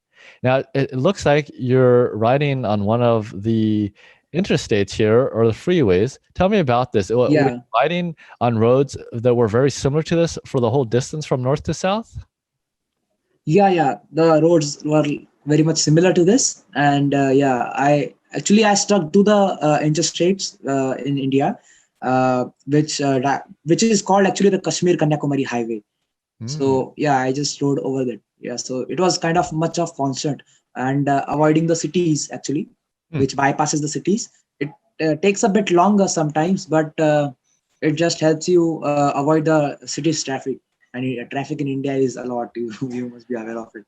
Now, it looks like you're riding on one of the interstates here or the freeways. Tell me about this. Were you Yeah. riding on roads that were very similar to this for the whole distance from north to south? Yeah. Yeah. The roads were very much similar to this, and yeah, I stuck to the interstates in India, which is called actually the Kashmir Kanyakumari Highway. Mm. So yeah, I just rode over that. Yeah, so it was kind of much of constant and avoiding the cities actually, Mm. which bypasses the cities. It takes a bit longer sometimes, but it just helps you avoid the city's traffic. And traffic in India is a lot. You must be aware of it.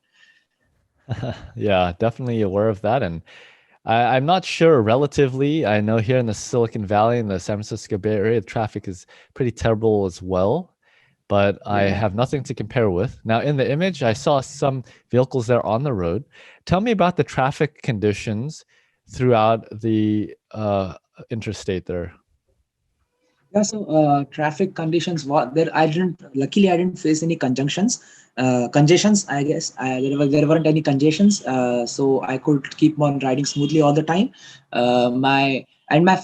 Yeah, definitely aware of that. And I'm not sure relatively. I know here in the Silicon Valley in the San Francisco Bay Area, the traffic is pretty terrible as well. But I Yeah. have nothing to compare with. Now, in the image, I saw some vehicles there on the road. Tell me about the traffic conditions throughout the interstate there. Yeah, so traffic conditions. What there? I didn't. Luckily, I didn't face any congestions. I guess there weren't any congestions, so I could keep on riding smoothly all the time. My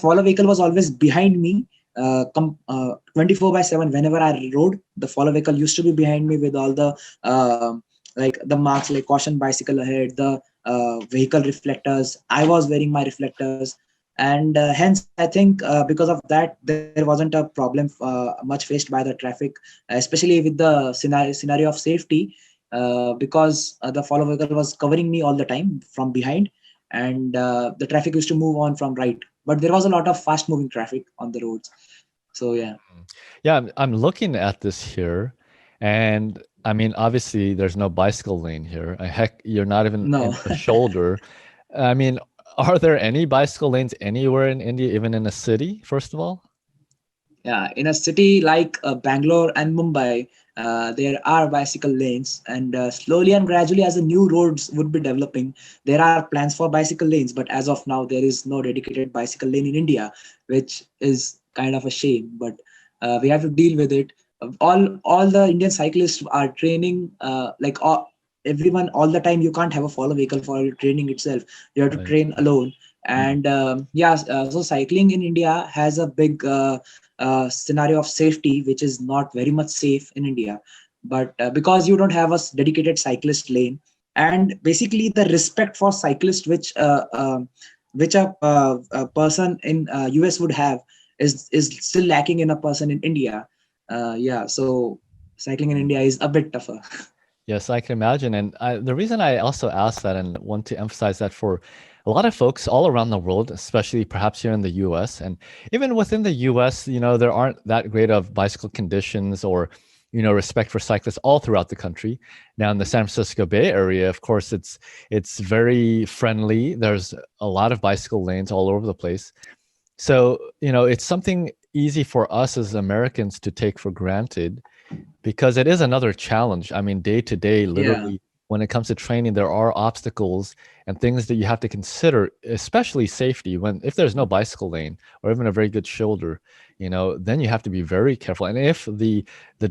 follow vehicle was always behind me. 24/7. Whenever I rode, the follow vehicle used to be behind me with all the like the marks like caution bicycle ahead, the vehicle reflectors. I was wearing my reflectors, and hence I think because of that there wasn't a problem much faced by the traffic, especially with the scenario of safety, because the follow vehicle was covering me all the time from behind, and the traffic used to move on from right, but there was a lot of fast moving traffic on the roads. So yeah. Yeah, I'm looking at this here, and I mean, obviously, there's no bicycle lane here. Heck, you're not even No. in the shoulder. I mean, are there any bicycle lanes anywhere in India, even in a city, first of all? Yeah, in a city like Bangalore and Mumbai, there are bicycle lanes, and slowly and gradually, as the new roads would be developing, there are plans for bicycle lanes. But as of now, there is no dedicated bicycle lane in India, which is kind of a shame. But we have to deal with it. All the Indian cyclists are training everyone all the time. You can't have a follow vehicle for your training itself. You have to Right. train alone. Mm. And so cycling in India has a big scenario of safety, which is not very much safe in India. But because you don't have a dedicated cyclist lane, and basically the respect for cyclists which a person in US would have is still lacking in a person in India. Yeah, so cycling in India is a bit tougher. Yes, I can imagine. And the reason I also asked that and want to emphasize that for a lot of folks all around the world, especially perhaps here in the US, and even within the US, there aren't that great of bicycle conditions or, respect for cyclists all throughout the country. Now in the San Francisco Bay Area, of course, it's very friendly. There's a lot of bicycle lanes all over the place. So, it's something easy for us as Americans to take for granted because it is another challenge. I mean, day to day, Yeah, literally, when it comes to training, there are obstacles and things that you have to consider, especially safety. When if there's no bicycle lane or even a very good shoulder, then you have to be very careful. And if the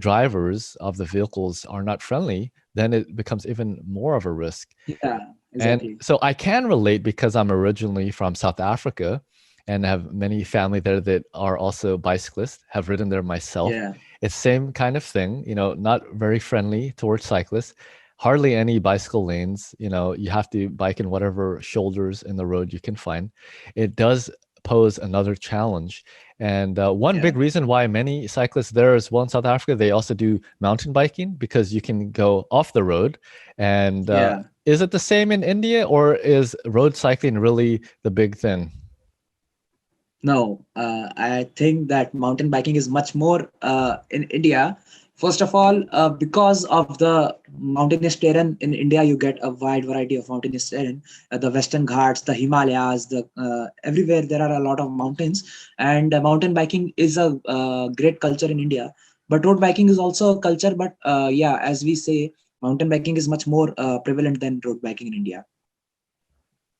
drivers of the vehicles are not friendly, then it becomes even more of a risk. yeah, And exactly. so I can relate because I'm originally from South Africa and have many family there that are also bicyclists, have ridden there myself. Yeah, It's same kind of thing, not very friendly towards cyclists. Hardly any bicycle lanes, you have to bike in whatever shoulders in the road you can find. It does pose another challenge. And one yeah, big reason why many cyclists there as well in South Africa, they also do mountain biking because you can go off the road. And yeah. is it the same in India or is road cycling really the big thing? No, I think that mountain biking is much more in India. First of all, because of the mountainous terrain in India, you get a wide variety of mountainous terrain. The Western Ghats, the Himalayas, the everywhere there are a lot of mountains, and mountain biking is a great culture in India. But road biking is also a culture. But yeah, as we say, mountain biking is much more prevalent than road biking in India.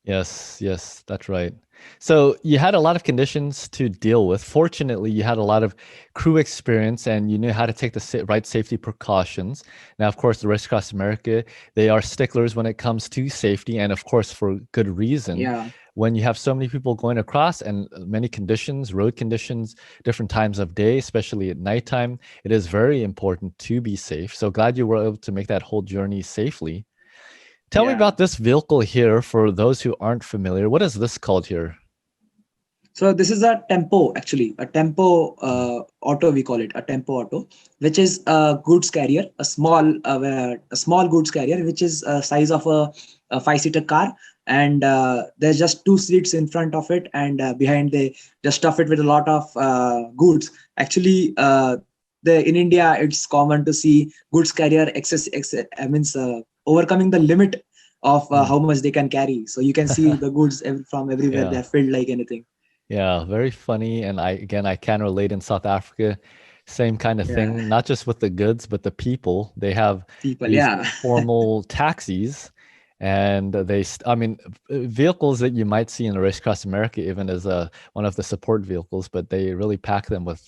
Yes, yes, that's right. So you had a lot of conditions to deal with. Fortunately, you had a lot of crew experience and you knew how to take the right safety precautions. Now, of course, the Race Across America, they are sticklers when it comes to safety, and of course, for good reason. Yeah, When you have so many people going across and many conditions, road conditions, different times of day, especially at nighttime, it is very important to be safe. So glad you were able to make that whole journey safely. Tell me yeah. about this vehicle here for those who aren't familiar. What is this called here? So this is a tempo, actually, a tempo auto. We call it a tempo auto, which is a goods carrier, a small goods carrier, which is a size of a five-seater car, and there's just two seats in front of it, and behind they just stuff it with a lot of goods. Actually, the in India, it's common to see goods carrier means overcoming the limit of Mm. how much they can carry. So you can see the goods from everywhere. Yeah. They're filled like anything. Yeah, very funny. And I can relate in South Africa, same kind of Yeah, thing, not just with the goods, but the people. They have people. these Yeah, informal taxis and I mean, vehicles that you might see in the Race Across America, even as one of the support vehicles, but they really pack them with,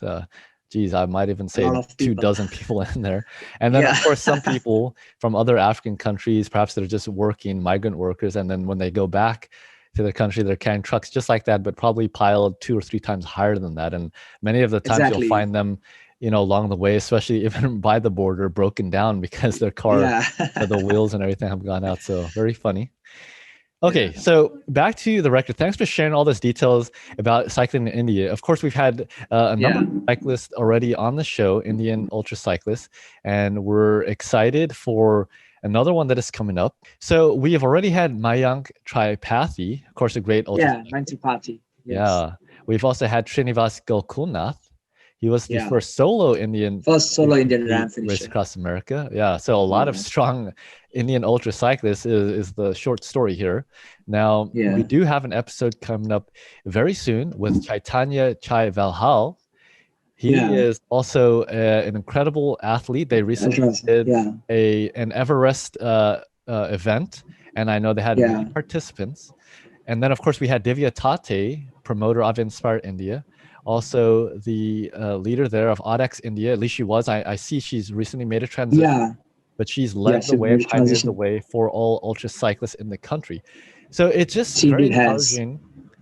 geez, I might even a lot say of two people. dozen people in there. And then, Yeah, of course, some people from other African countries, perhaps they're just working migrant workers. And then when they go back to the country, they're carrying trucks just like that, but probably piled two or three times higher than that. And many of the times you'll exactly. find them, along the way, especially even by the border, broken down because their car, Yeah, the wheels and everything have gone out. So very funny. yeah, Okay, so back to the record. Thanks for sharing all those details about cycling in India. Of course, we've had a number yeah, of cyclists already on the show, Indian ultra cyclists, and we're excited for another one that is coming up. So we have already had Mayank Tripathi, of course, a great ultra. yeah. Nancy Party. Yes. Yeah, we've also had Srinivas Gokulnath. He was the Yeah. first solo Indian First to solo Indian complete RAM Race finisher. Across America. Yeah, so a lot of Yeah. strong Indian ultra cyclists is the short story here. Now, we Yeah. do have an episode coming up very soon with Chaitanya Chai Valhal. He Yeah. is also an incredible athlete. They recently did Yeah. an Everest event, and I know they had many Yeah. participants. And then, of course, we had Divya Tate, promoter of Inspire India, also the leader there of Audex India. At least she was. I see she's recently made a transition, Yeah. but she's Yeah. led the She way and made a pioneered the transition. way for all ultra cyclists in the country. So it's just She very did has. encouraging.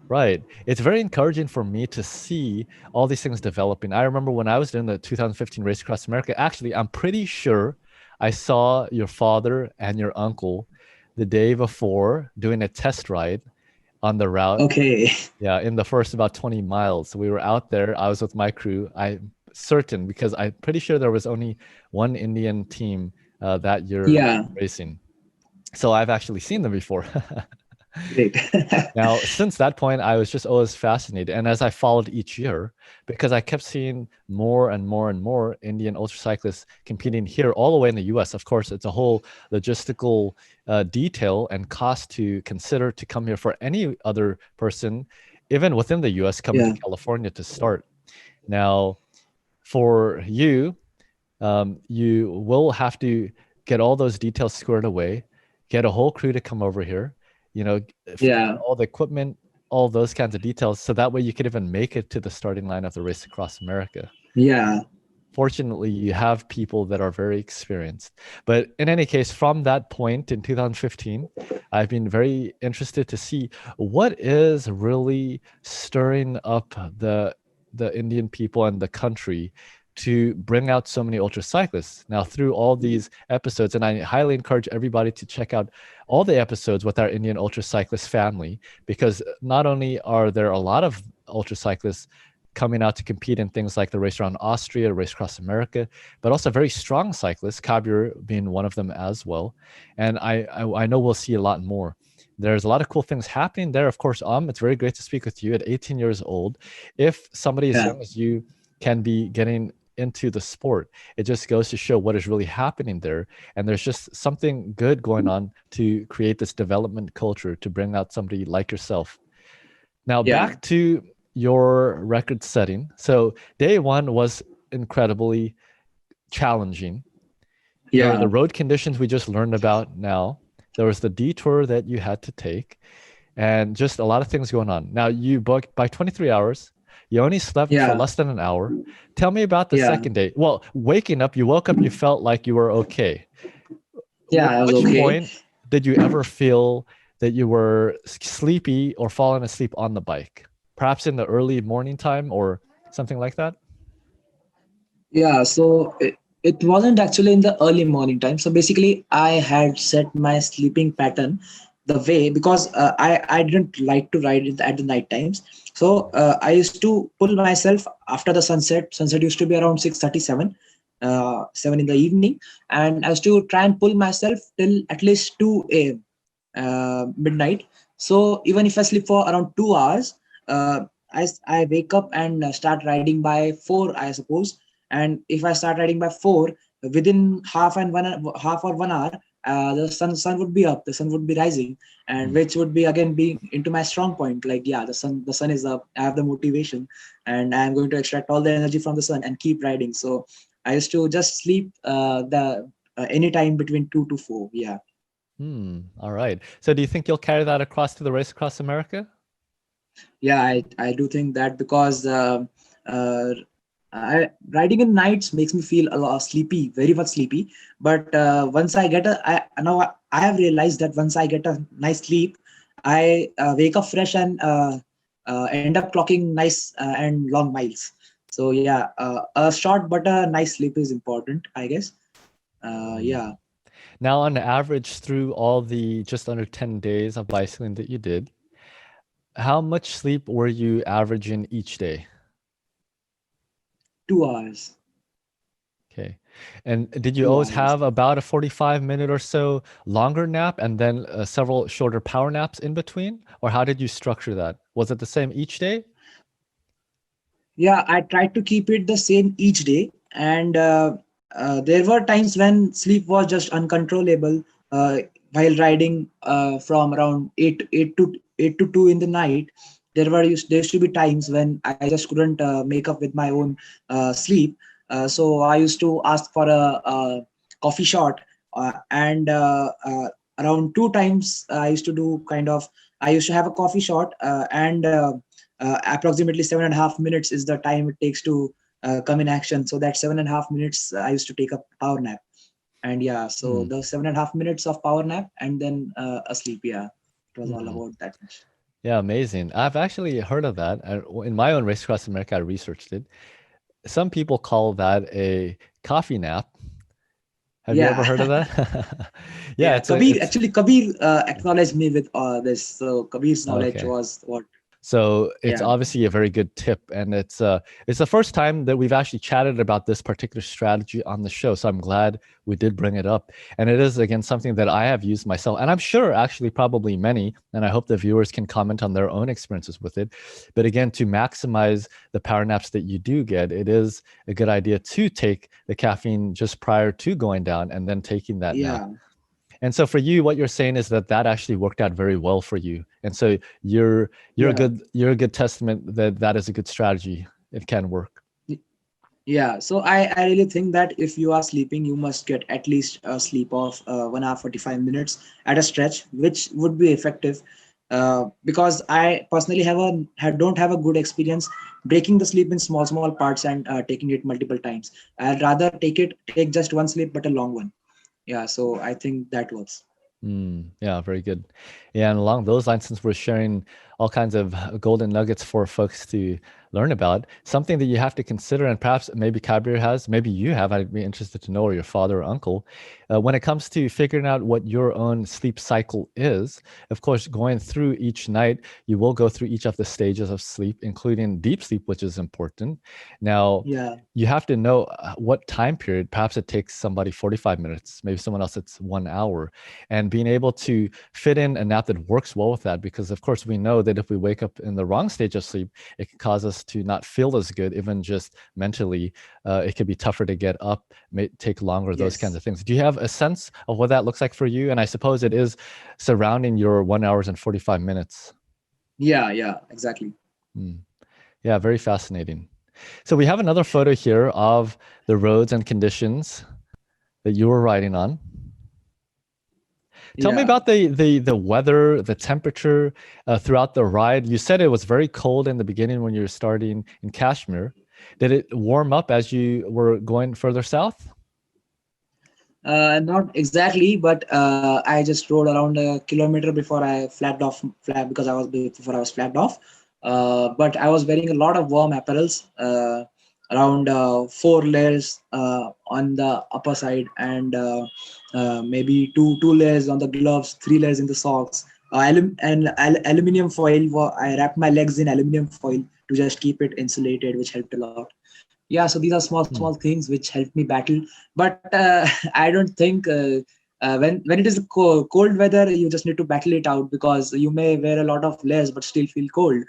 Right. It's very encouraging for me to see all these things developing. I remember when I was doing the 2015 Race Across America, actually, I'm pretty sure I saw your father and your uncle the day before doing a test ride on the route. Okay. Yeah, in the first about 20 miles. So we were out there. I was with my crew. I'm certain because I'm pretty sure there was only one Indian team that you're Yeah, racing. So I've actually seen them before. great. Now, since that point, I was just always fascinated. And as I followed each year, because I kept seeing more and more and more Indian ultracyclists competing here all the way in the US. Of course, it's a whole logistical detail and cost to consider to come here for any other person, even within the US, coming Yeah, to California to start. Now, for you, you will have to get all those details squared away, get a whole crew to come over here, you know, yeah, all the equipment, all those kinds of details, so that way you could even make it to the starting line of the race across America. yeah, Fortunately, you have people that are very experienced. But in any case, from that point in 2015, I've been very interested to see what is really stirring up the Indian people and the country to bring out so many ultracyclists. Now, through all these episodes, and I highly encourage everybody to check out all the episodes with our Indian ultracyclist family, because not only are there a lot of ultracyclists coming out to compete in things like the race around Austria, race across America, but also very strong cyclists, Kabir being one of them as well. And I know we'll see a lot more. There's a lot of cool things happening there. Of course, it's very great to speak with you at 18 years old. If somebody as yeah, young as you can be getting into the sport, it just goes to show what is really happening there. And there's just something good going on to create this development culture to bring out somebody like yourself. Now, yeah, back to your record setting. So, day one was incredibly challenging. There were the yeah, road conditions we just learned about now. There was the detour that you had to take, and just a lot of things going on. Now, you booked by 23 hours. You only slept for yeah, less than an hour. Tell me about the yeah, second day. Well, waking up, you woke up, you felt like you were okay. yeah. I was Which okay. point did you ever feel that you were sleepy or falling asleep on the bike? Perhaps in the early morning time or something like that? Yeah, so it wasn't actually in the early morning time. So basically, I had set my sleeping pattern the way because I didn't like to ride it at the night times. So I used to pull myself after the sunset. Sunset used to be around 6:37, 7 in the evening, and I used to try and pull myself till at least 2 a.m. Midnight. So even if I sleep for around 2 hours, I wake up and start riding by 4, I suppose. And if I start riding by 4, within half or 1 hour, the sun would be up, the sun would be rising, and Mm. which would be again being into my strong point. Like, yeah, the sun is up. I have the motivation, and I'm going to extract all the energy from the sun and keep riding. So I used to just sleep the any time between 2 to 4. Yeah. All right. So do you think you'll carry that across to the race across America? Yeah, I do think that because uh, riding in nights makes me feel a lot sleepy, very much sleepy. But once I get I have realized that once I get a nice sleep, I wake up fresh and end up clocking nice and long miles. So yeah, a short but a nice sleep is important, I guess. Mm. Yeah. Now, on average, through all the just under 10 days of bicycling that you did, how much sleep were you averaging each day? 2 hours. Okay. And did you two always hours. have about a 45-minute or so longer nap and then several shorter power naps in between? Or how did you structure that? Was it the same each day? Yeah, I tried to keep it the same each day, and there were times when sleep was just uncontrollable while riding from around 8 to 2 in the night. There used to be times when I just couldn't make up with my own sleep. So I used to ask for a coffee shot, and around 2 times I used to do kind of. I used to have a coffee shot, and approximately 7.5 minutes is the time it takes to come in action. So that 7.5 minutes, I used to take a power nap. And yeah, so Hmm. the 7.5 minutes of power nap and then a sleep. Yeah, it was all Hmm. about that much. Yeah, amazing. I've actually heard of that. In my own race across America, I researched it. Some people call that a coffee nap. Have you ever heard of Yeah. that? Yeah, Yeah, it's a Kabir, actually Kabir acknowledged me with this. So Kabir's knowledge okay. was what. So it's Yeah. obviously a very good tip, and it's the first time that we've actually chatted about this particular strategy on the show. So I'm glad we did bring it up, and it is again something that I have used myself, and I'm sure actually probably many, and I hope the viewers can comment on their own experiences with it. But again, to maximize the power naps that you do get, it is a good idea to take the caffeine just prior to going down, and then taking that nap. Yeah. And so for you, what you're saying is that that actually worked out very well for you. And so Yeah. you're a good testament that that is a good strategy. It can work. Yeah, so I really think that if you are sleeping, you must get at least a sleep of 1 hour 45 minutes at a stretch, which would be effective. Because I personally don't have a good experience breaking the sleep in small parts and taking it multiple times. I'd rather take just one sleep, but a long one. Yeah, so I think that works. Yeah, very good. Yeah, and along those lines, since we're sharing all kinds of golden nuggets for folks to learn about, something that you have to consider, and perhaps maybe Kabir has, maybe you have, I'd be interested to know, or your father or uncle, when it comes to figuring out what your own sleep cycle is. Of course, going through each night, you will go through each of the stages of sleep, including deep sleep, which is important. Now, Yeah. you have to know what time period. Perhaps it takes somebody 45 minutes, maybe someone else it's 1 hour, and being able to fit in a nap that works well with that. Because of course we know that if we wake up in the wrong stage of sleep, it can cause us to not feel as good, even just mentally. It could be tougher to get up, may take longer, those kinds Yes. of things. Do you have a sense of what that looks like for you? And I suppose it is surrounding your 1 hours and 45 minutes. Yeah. Yeah. Exactly. Mm. Yeah, very fascinating. So we have another photo here of the roads and conditions that you were riding on. Tell me Yeah. about the weather, the temperature throughout the ride. You said it was very cold in the beginning when you were starting in Kashmir. Did it warm up as you were going further south? Not exactly, but I just rode around a kilometer before I flat because I was before I was flagged off. But I was wearing a lot of warm apparels, around 4 layers on the upper side, and maybe two layers on the gloves, 3 layers in the socks. Aluminium foil. I wrapped my legs in aluminium foil to just keep it insulated, which helped a lot. Yeah, so these are small Hmm. things which help me battle, but I don't think when it is cold weather, you just need to battle it out, because you may wear a lot of layers but still feel cold.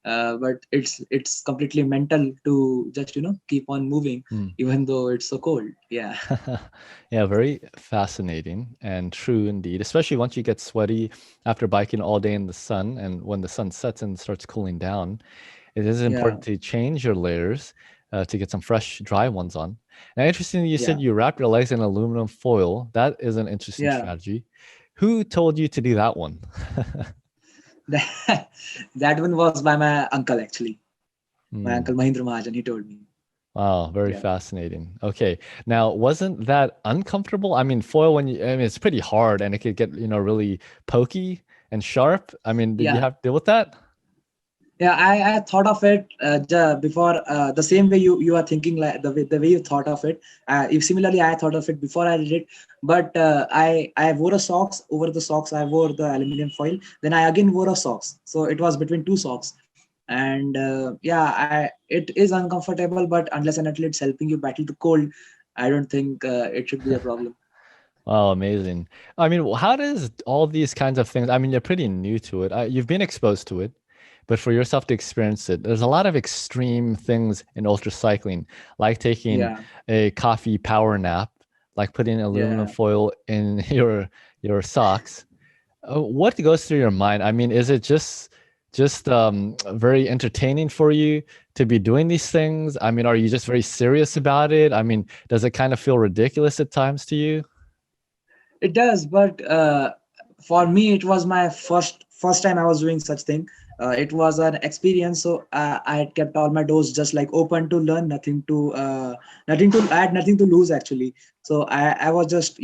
But it's completely mental to just keep on moving Hmm. even though it's so cold. Yeah. Yeah, very fascinating and true indeed, especially once you get sweaty after biking all day in the sun, and when the sun sets and starts cooling down, it is Yeah. important to change your layers to get some fresh, dry ones on. Now, interestingly, you said Yeah. you wrap your legs in aluminum foil. That is an interesting Yeah. strategy. Who told you to do that one? that, that one was by my uncle, actually. My Hmm. uncle Mahendra Mahajan, he told me. Wow, very Yeah. fascinating. Okay. Now, wasn't that uncomfortable? I mean, foil when you, I mean, it's pretty hard and it could get, really pokey and sharp. I mean, did you Yeah. have to deal with that? Yeah, I thought of it before, the same way you are thinking, like the way you thought of it. If similarly I thought of it before I did it, but I wore a socks. Over the socks I wore the aluminum foil. Then I again wore a socks, so it was between two socks. And yeah, it is uncomfortable, but unless and until it's helping you battle the cold, I don't think it should be a problem. Oh, amazing. I mean, how does all these kinds of things, I mean, you're pretty new to it. You've been exposed to it, but for yourself to experience it, there's a lot of extreme things in ultra cycling, like taking Yeah. a coffee power nap, like putting aluminum Yeah. foil in your socks. What goes through your mind? I mean, is it just very entertaining for you to be doing these things? I mean, are you just very serious about it? I mean, does it kind of feel ridiculous at times to you? It does, but for me, it was my first time I was doing such thing. It was an experience, so I had kept all my doors just like open to learn, nothing to add, nothing to lose, actually. So I was just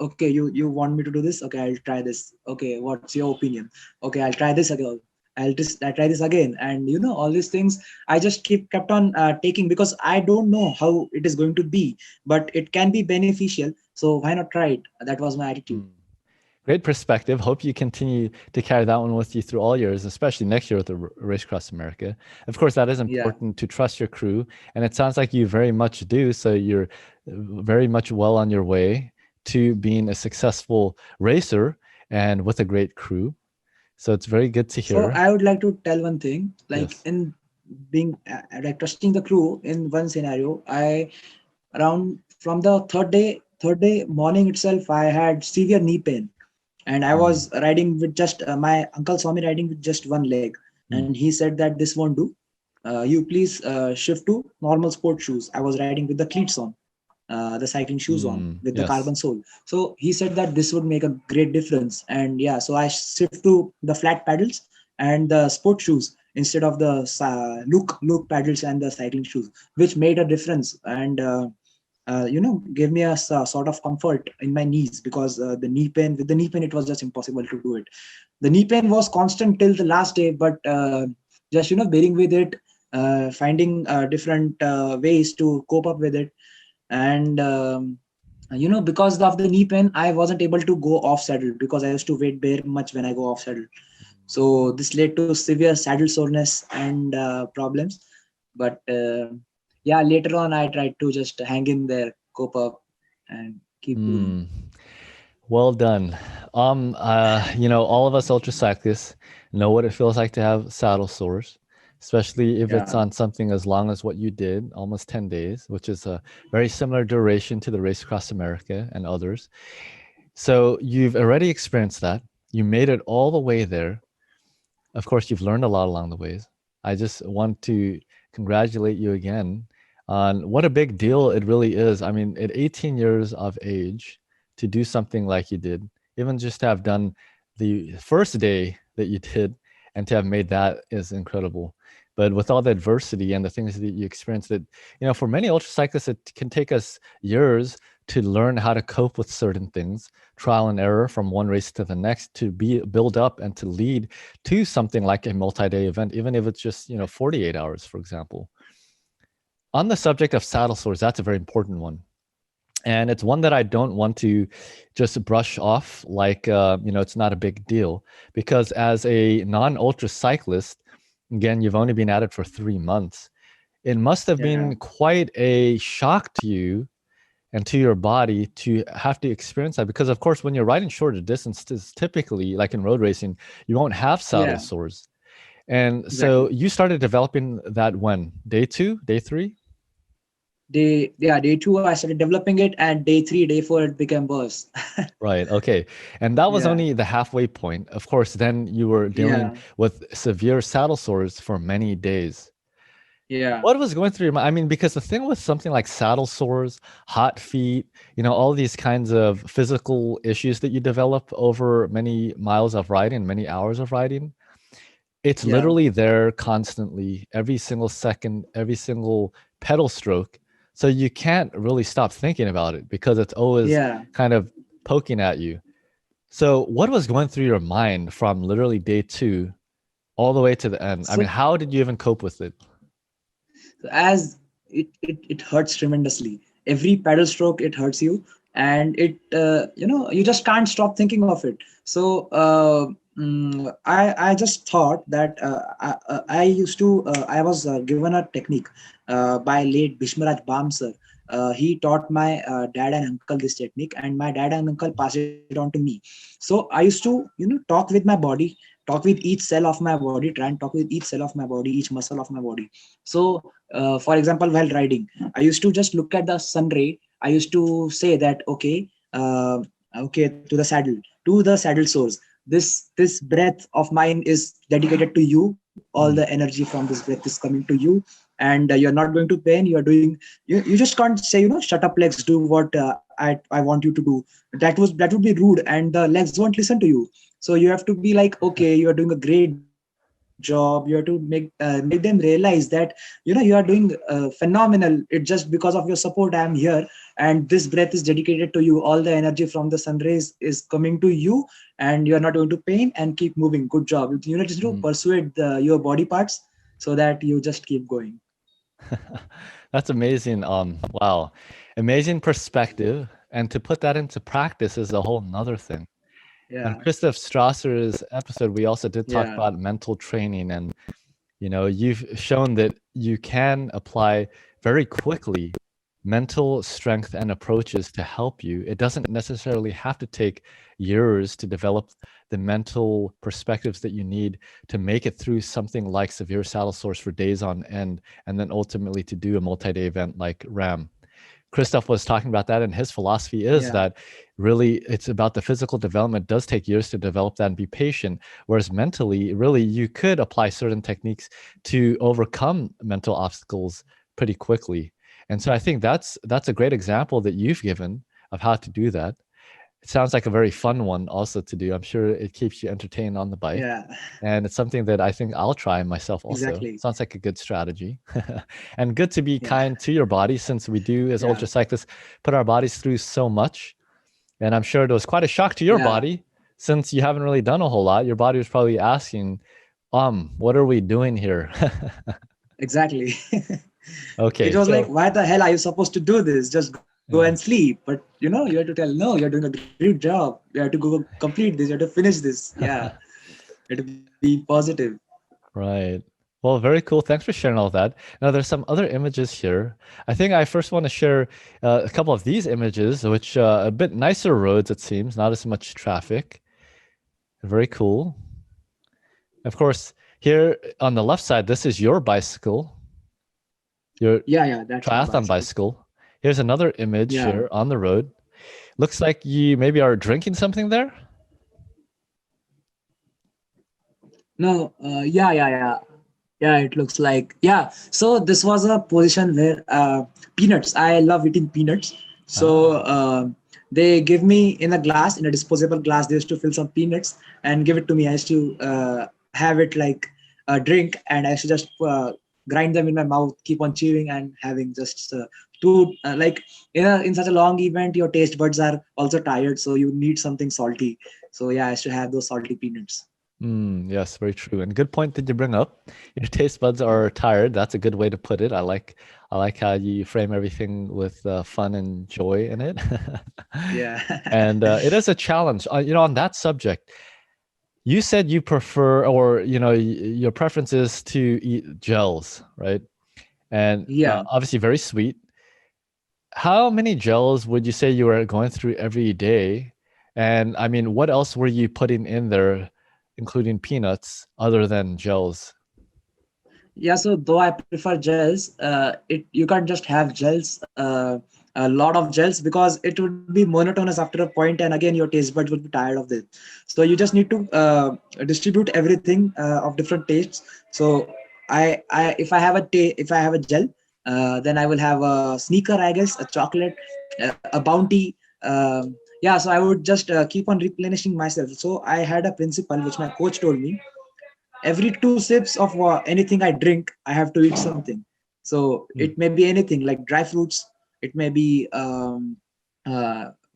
okay, you want me to do this? Okay, I'll try this. Okay, what's your opinion? Okay, I'll try this again. I try this again, and all these things I just kept on taking, because I don't know how it is going to be, but it can be beneficial. So why not try it? That was my attitude. Hmm. Great perspective. Hope you continue to carry that one with you through all years, especially next year with the Race Across America. Of course, that is Yeah. important to trust your crew, and it sounds like you very much do. So you're very much well on your way to being a successful racer and with a great crew. So it's very good to So hear. I would like to tell one thing, like Yes. in being like trusting the crew in one scenario, I around from the third day morning itself, I had severe knee pain, and I Mm, was riding with just my uncle saw me riding with just one leg, mm, and he said that this won't do. You please shift to normal sport shoes. I was riding with the cleats on, the cycling shoes on with the yes. carbon sole. So he said that this would make a great difference. And yeah, so I shift to the flat paddles and the sport shoes instead of the look paddles and the cycling shoes, which made a difference. And gave me a sort of comfort in my knees, because the knee pain, with the knee pain, it was just impossible to do it. The knee pain was constant till the last day, but just bearing with it, finding different ways to cope up with it. And because of the knee pain, I wasn't able to go off saddle, because I used to weight bear much when I go off saddle. So this led to severe saddle soreness and problems. But yeah, later on I tried to just hang in there, cope up, and keep going. Mm. Well done. All of us ultra cyclists know what it feels like to have saddle sores, especially if it's Yeah, on something as long as what you did, almost 10 days, which is a very similar duration to the Race Across America and others. So you've already experienced that. You made it all the way there. Of course, you've learned a lot along the ways. I just want to congratulate you again on what a big deal it really is. I mean, at 18 years of age, to do something like you did, even just to have done the first day that you did and to have made that is incredible. But with all the adversity and the things that you experienced, that, for many ultra cyclists, it can take us years to learn how to cope with certain things, trial and error from one race to the next, to build up and to lead to something like a multi-day event, even if it's just 48 hours, for example. On the subject of saddle sores, that's a very important one, and it's one that I don't want to just brush off like it's not a big deal, because as a non-ultra cyclist, again, you've only been at it for 3 months. It must have yeah, been quite a shock to you and to your body to have to experience that, because of course when you're riding shorter distances, typically like in road racing, you won't have saddle yeah, sores. And so exactly. you started developing that when? Day 2, day 3? Day 2 I started developing it, and day 3, day 4 it became worse. Right. Okay. And that was Yeah, only the halfway point. Of course, then you were dealing yeah, with severe saddle sores for many days. yeah, What was going through your mind? I mean, because the thing with something like saddle sores, hot feet, all these kinds of physical issues that you develop over many miles of riding, many hours of riding, it's yeah, literally there constantly, every single second, every single pedal stroke. So you can't really stop thinking about it because it's always yeah. kind of poking at you. So what was going through your mind from literally day 2 all the way to the end? I mean, So how did you even cope with it? as it hurts tremendously, every pedal stroke it hurts you, and you just can't stop thinking of it. So I just thought that I was given a technique by late Bishmaraj Bam sir. He taught my dad and uncle this technique, and my dad and uncle passed it on to me. So I used to talk with my body, talk with each cell of my body, try and talk with each cell of my body, each muscle of my body. So for example, while riding, I used to just look at the sun ray. I used to say that, okay, to the saddle source. This breath of mine is dedicated to you. All the Mm, energy from this breath is coming to you, and you're not going to pain. You're doing. You just can't say, shut up, legs, do what I want you to do. That would be rude, and the legs won't listen to you. So you have to be like, okay, you are doing a great job. You have to make them realize that you are doing phenomenal. It's just because of your support I am here, and this breath is dedicated to you. All the energy from the sun rays is coming to you, and you are not going to pain, and keep moving. Good job. Just to mm. persuade your body parts so that you just keep going. That's amazing. Wow. Amazing perspective. And to put that into practice is a whole nother thing. On Yeah. Christoph Strasser's episode, we also did talk Yeah. about mental training, and you've shown that you can apply very quickly mental strength and approaches to help you. It doesn't necessarily have to take years to develop the mental perspectives that you need to make it through something like severe saddle sores for days on end, and then ultimately to do a multi-day event like RAM. Christoph was talking about that, and his philosophy is Yeah. that really it's about the physical development. It does take years to develop that and be patient, whereas mentally, really, you could apply certain techniques to overcome mental obstacles pretty quickly. And so I think that's a great example that you've given of how to do that. It sounds like a very fun one also to do. I'm sure it keeps you entertained on the bike. Yeah. And it's something that I think I'll try myself also. Exactly. Sounds like a good strategy. And good to be Yeah. kind to your body, since we do as Yeah. ultra cyclists put our bodies through so much. And I'm sure it was quite a shock to your Yeah. body, since you haven't really done a whole lot. Your body was probably asking, what are we doing here? Exactly. Okay, It was like, so why the hell are you supposed to do this? Just go and sleep. But you have to tell, no, you're doing a great job. You have to go complete this. You have to finish this. Yeah. You have to be positive. right. Well, very cool. Thanks for sharing all that. Now, there's some other images here. I think I first want to share a couple of these images, which a bit nicer roads, it seems, not as much traffic. Very cool. Of course, here on the left side, this is your bicycle, your Yeah, that's my triathlon bicycle. Here's another image Yeah. here on the road. Looks like you maybe are drinking something there. No, yeah, it looks like, yeah. So this was a position where peanuts, I love eating peanuts. So they give me in a glass, in a disposable glass, they used to fill some peanuts and give it to me. I used to have it like a drink, and I used to just grind them in my mouth, keep on chewing and having just like in such a long event, your taste buds are also tired, so you need something salty. So yeah, I used to have those salty peanuts. Yes, very true. And good point that you bring up. Your taste buds are tired. That's a good way to put it. I like how you frame everything with fun and joy in it. Yeah. And it is a challenge. On that subject, you said you prefer, or your preference is to eat gels, right? And Yeah. obviously very sweet. How many gels would you say you were going through every day? And I mean, what else were you putting in there, including peanuts, other than gels? Yeah, so though I prefer gels, you can't just have gels, a lot of gels, because it would be monotonous after a point, and again your taste buds would be tired of this. So you just need to distribute everything of different tastes. So if I have if I have a gel, then I will have a sneaker, I guess, a chocolate, a bounty. Yeah, so I would just keep on replenishing myself. So I had a principle which my coach told me: every 2 sips of anything I drink, I have to eat something. So Mm. it may be anything like dry fruits, it may be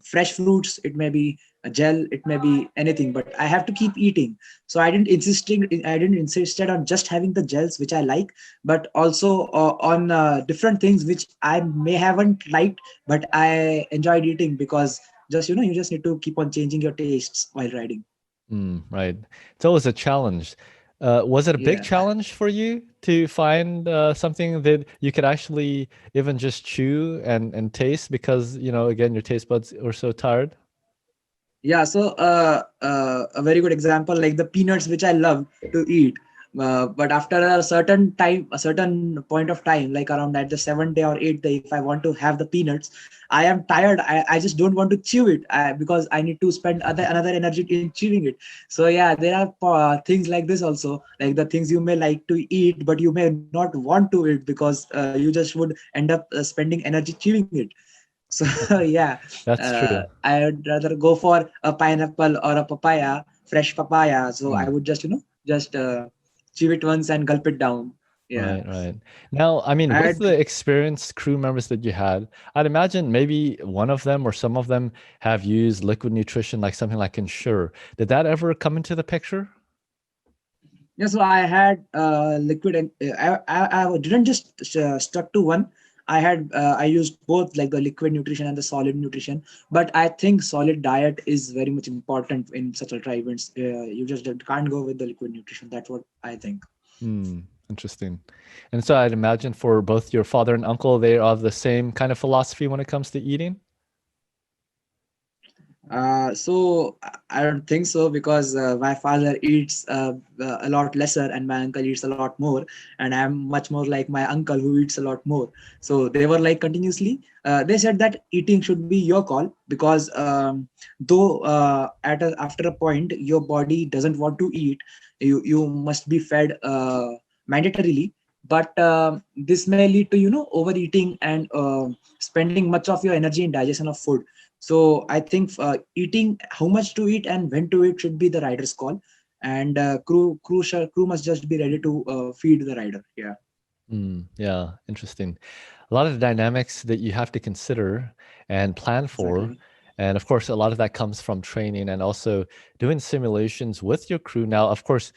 fresh fruits, it may be a gel, it may be anything, but I have to keep eating. So I didn't insisted on just having the gels which I like, but also on different things which I may haven't liked, but I enjoyed eating, because just you just need to keep on changing your tastes while riding. Right. It's always a challenge. Was it a big Yeah. challenge for you to find something that you could actually even just chew and taste, because, again, your taste buds are so tired? Yeah, so a very good example, like the peanuts, which I love to eat. But after a certain time, a certain point of time, like around at the 7th day or 8th day, if I want to have the peanuts, I am tired. I just don't want to chew it, because I need to spend another energy in chewing it. So yeah, there are things like this also, like the things you may like to eat, but you may not want to eat, because you just would end up spending energy chewing it. So yeah, That's true. I would rather go for a pineapple or a papaya, fresh papaya. So I Mm. would just chew it once and gulp it down. Yeah, Right, right. Now, I mean, with I'd the experienced crew members that you had, I'd imagine maybe one of them or some of them have used liquid nutrition, like something like Ensure. Did that ever come into the picture? yeah. So I had liquid, and I didn't just stuck to one. I used both, like the liquid nutrition and the solid nutrition. But I think solid diet is very much important in such ultra events. You just can't go with the liquid nutrition. That's what I think. Hmm, interesting. And so I'd imagine for both your father and uncle, they are of the same kind of philosophy when it comes to eating. So I don't think so, because my father eats a lot lesser and my uncle eats a lot more, and I'm much more like my uncle who eats a lot more. So they were like continuously. They said that eating should be your call, because though after a point your body doesn't want to eat, you must be fed mandatorily. But this may lead to overeating and spending much of your energy in digestion of food. So I think eating, how much to eat and when to eat, should be the rider's call, and crew must just be ready to feed the rider. Yeah, Yeah, interesting. A lot of the dynamics that you have to consider and plan for. exactly. And of course, a lot of that comes from training and also doing simulations with your crew. Now, of course,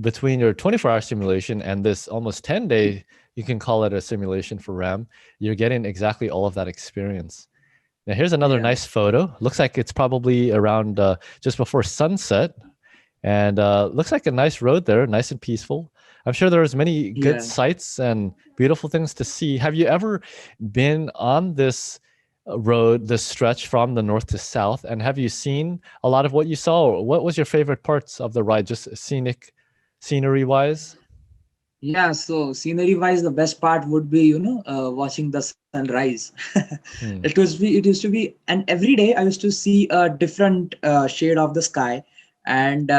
between your 24-hour simulation and this almost 10-day, you can call it a simulation for RAM, you're getting exactly all of that experience. Now, here's another Yeah, nice photo. Looks like it's probably around just before sunset. And looks like a nice road there, nice and peaceful. I'm sure there's many good yeah. sights and beautiful things to see. Have you ever been on this road, this stretch from the north to south? And have you seen a lot of what you saw? Or what was your favorite parts of the ride, just scenery wise? Yeah, so scenery wise, the best part would be, watching the sunrise. Hmm. It used to be, and every day I used to see a different shade of the sky, and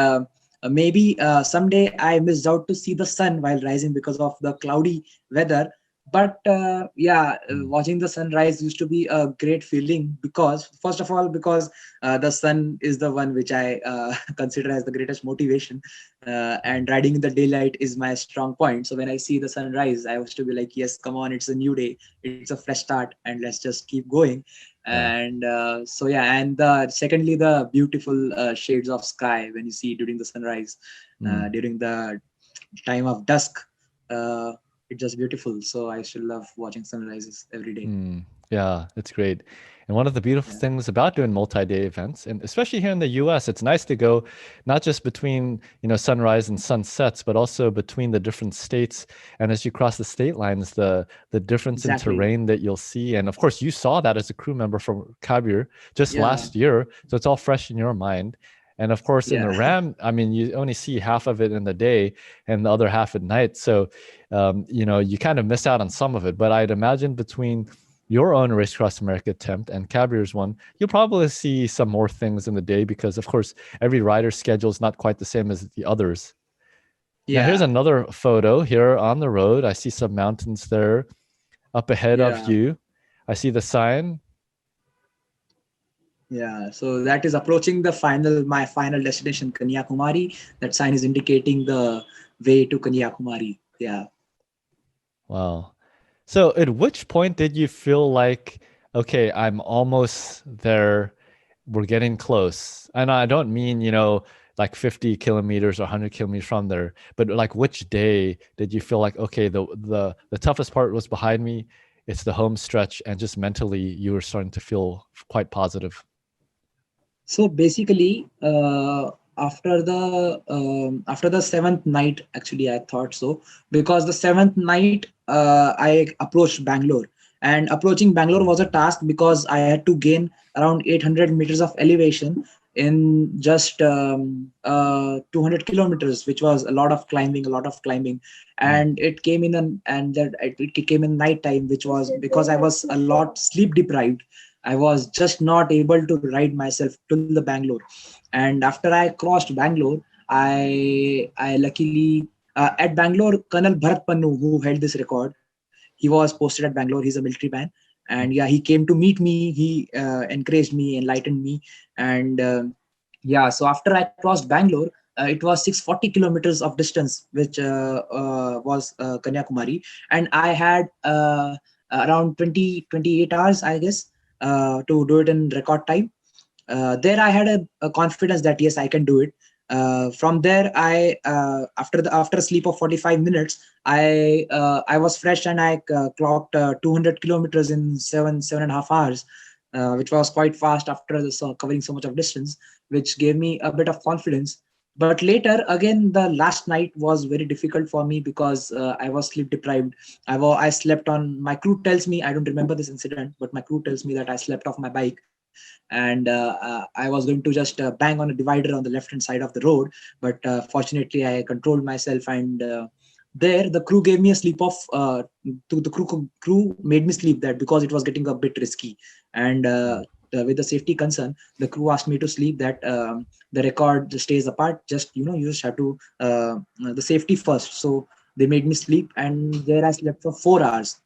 maybe someday I missed out to see the sun while rising because of the cloudy weather. But yeah, Hmm. watching the sunrise used to be a great feeling, because first of all, because the sun is the one which I consider as the greatest motivation, and riding in the daylight is my strong point. So when I see the sunrise, I used to be like, yes, come on, it's a new day, it's a fresh start, and let's just keep going. Yeah. And so yeah, and secondly, the beautiful shades of sky when you see during the sunrise, Hmm. during the time of dusk. uh, it's just beautiful. So I still love watching sunrises every day. Yeah, it's great. And one of the beautiful Yeah, things about doing multi-day events, and especially here in the US, it's nice to go not just between, sunrise and sunsets, but also between the different states. And as you cross the state lines, the difference in exactly. terrain that you'll see. And of course, you saw that as a crew member from Kabir just Yeah, last year. So it's all fresh in your mind. And of course, in the yeah. RAM, I mean, you only see half of it in the day and the other half at night. So, you kind of miss out on some of it. But I'd imagine between your own Race Across America attempt and Kabir's one, you'll probably see some more things in the day because, of course, every rider's schedule is not quite the same as the others. Now, here's Yeah, another photo here on the road. I see some mountains there up ahead of yeah. you. I see the sign. Yeah, so that is approaching the my final destination, Kanyakumari. That sign is indicating the way to Kanyakumari. Yeah. Wow. So, at which point did you feel like, okay, I'm almost there, we're getting close? And I don't mean, like 50 kilometers or 100 kilometers from there, but like which day did you feel like, okay, the toughest part was behind me, it's the home stretch, and just mentally you were starting to feel quite positive? So basically, after the seventh night, actually, I thought so, because the seventh night I approached Bangalore, and approaching Bangalore was a task because I had to gain around 800 meters of elevation in just 200 kilometers, which was a lot of climbing, Mm. and it came in and that it came in night time, which was because I was a lot sleep deprived. I was just not able to ride myself to the Bangalore. And after I crossed Bangalore, I luckily at Bangalore, Colonel Bharat Pannu, who held this record, he was posted at Bangalore. He's a military man, and yeah, he came to meet me. He encouraged me, enlightened me, and yeah. So after I crossed Bangalore, it was 640 kilometers of distance, which was Kanyakumari, and I had around 28 hours, I guess, to do it in record time. There I had a confidence that yes, I can do it. From there, after a sleep of 45 minutes, I was fresh, and I clocked 200 kilometers in 7.5 hours, which was quite fast after covering so much of distance, which gave me a bit of confidence. But later, again, the last night was very difficult for me because I was sleep deprived. I slept on. My crew tells me, I don't remember this incident, but my crew tells me that I slept off my bike, and I was going to just bang on a divider on the left hand side of the road. But fortunately, I controlled myself, and there the crew gave me a sleep off. The crew made me sleep that because it was getting a bit risky, and with the safety concern, the crew asked me to sleep that the record stays apart. Just you just have to the safety first. So they made me sleep, and there I slept for 4 hours.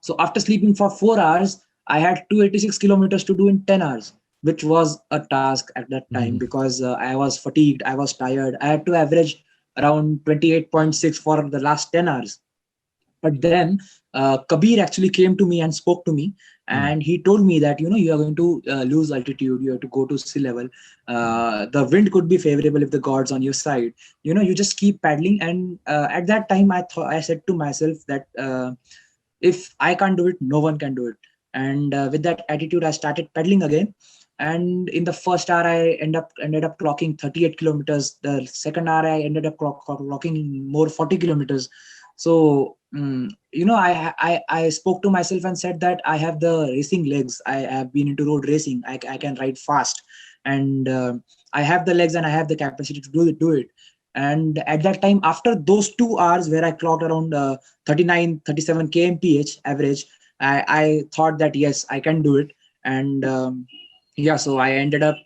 So after sleeping for 4 hours, I had 286 kilometers to do in 10 hours, which was a task at that time because I was fatigued, I was tired. I had to average around 28.6 for the last 10 hours. But then Kabir actually came to me and spoke to me, and he told me that you are going to lose altitude, you have to go to sea level. The wind could be favorable if the god's on your side. You just keep paddling. And at that time, I said to myself that if I can't do it, no one can do it. And with that attitude, I started pedaling again. And in the first hour, I ended up clocking 38 kilometers. The second hour, I ended up clocking more 40 kilometers. So I spoke to myself and said that I have the racing legs. I have been into road racing. I can ride fast, and I have the legs and I have the capacity to do it. And at that time, after those 2 hours where I clocked around 37 kmph average, I thought that yes, I can do it. And so I ended up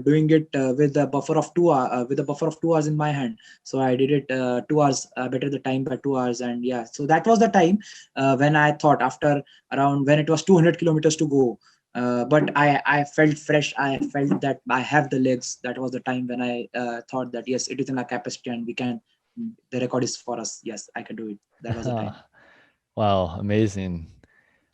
doing it with a buffer of 2 hours in my hand. So I did it 2 hours, better the time by 2 hours. And so that was the time when I thought, after around when it was 200 kilometers to go. But I felt fresh. I felt that I have the legs. That was the time when I thought that yes, it is in our capacity and we can. The record is for us. Yes, I can do it. That was the time. Wow, amazing.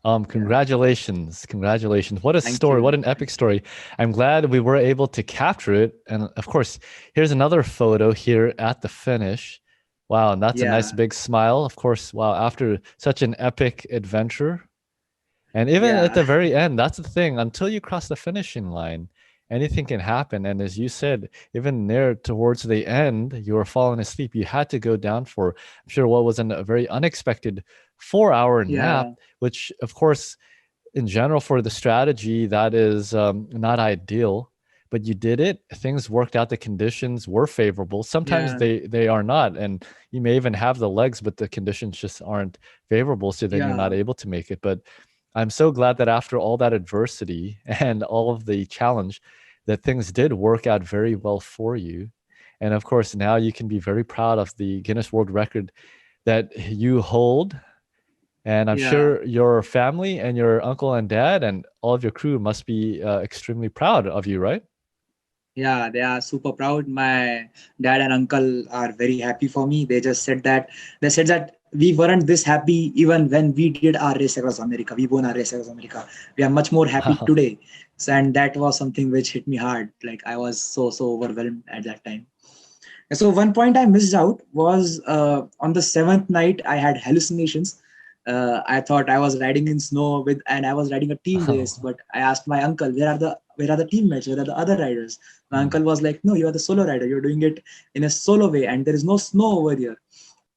Congratulations. What a Thank story. you. What an epic story. I'm glad we were able to capture it. And of course, here's another photo here at the finish. Wow, and that's a nice big smile. Of course, wow, after such an epic adventure. And even at the very end, that's the thing. Until you cross the finishing line, anything can happen. And as you said, even there towards the end, you were falling asleep. You had to go down for, I'm sure, what was a very unexpected 4-hour nap, which, of course, in general, for the strategy, that is not ideal. But you did it. Things worked out. The conditions were favorable. Sometimes they are not. And you may even have the legs, but the conditions just aren't favorable. So then you're not able to make it. But I'm so glad that after all that adversity and all of the challenge, that things did work out very well for you. And of course, now you can be very proud of the Guinness World Record that you hold. And I'm sure your family and your uncle and dad and all of your crew must be extremely proud of you, right? Yeah, they are super proud. My dad and uncle are very happy for me. They said that we weren't this happy even when we did our race across America. We won our race across America. We are much more happy today. So, and that was something which hit me hard. Like I was so overwhelmed at that time. And so one point I missed out was on the seventh night, I had hallucinations. I thought I was riding in snow and I was riding a team race. But I asked my uncle, where are the teammates? Where are the other riders? My uncle was like, no, you are the solo rider. You're doing it in a solo way, and there is no snow over here.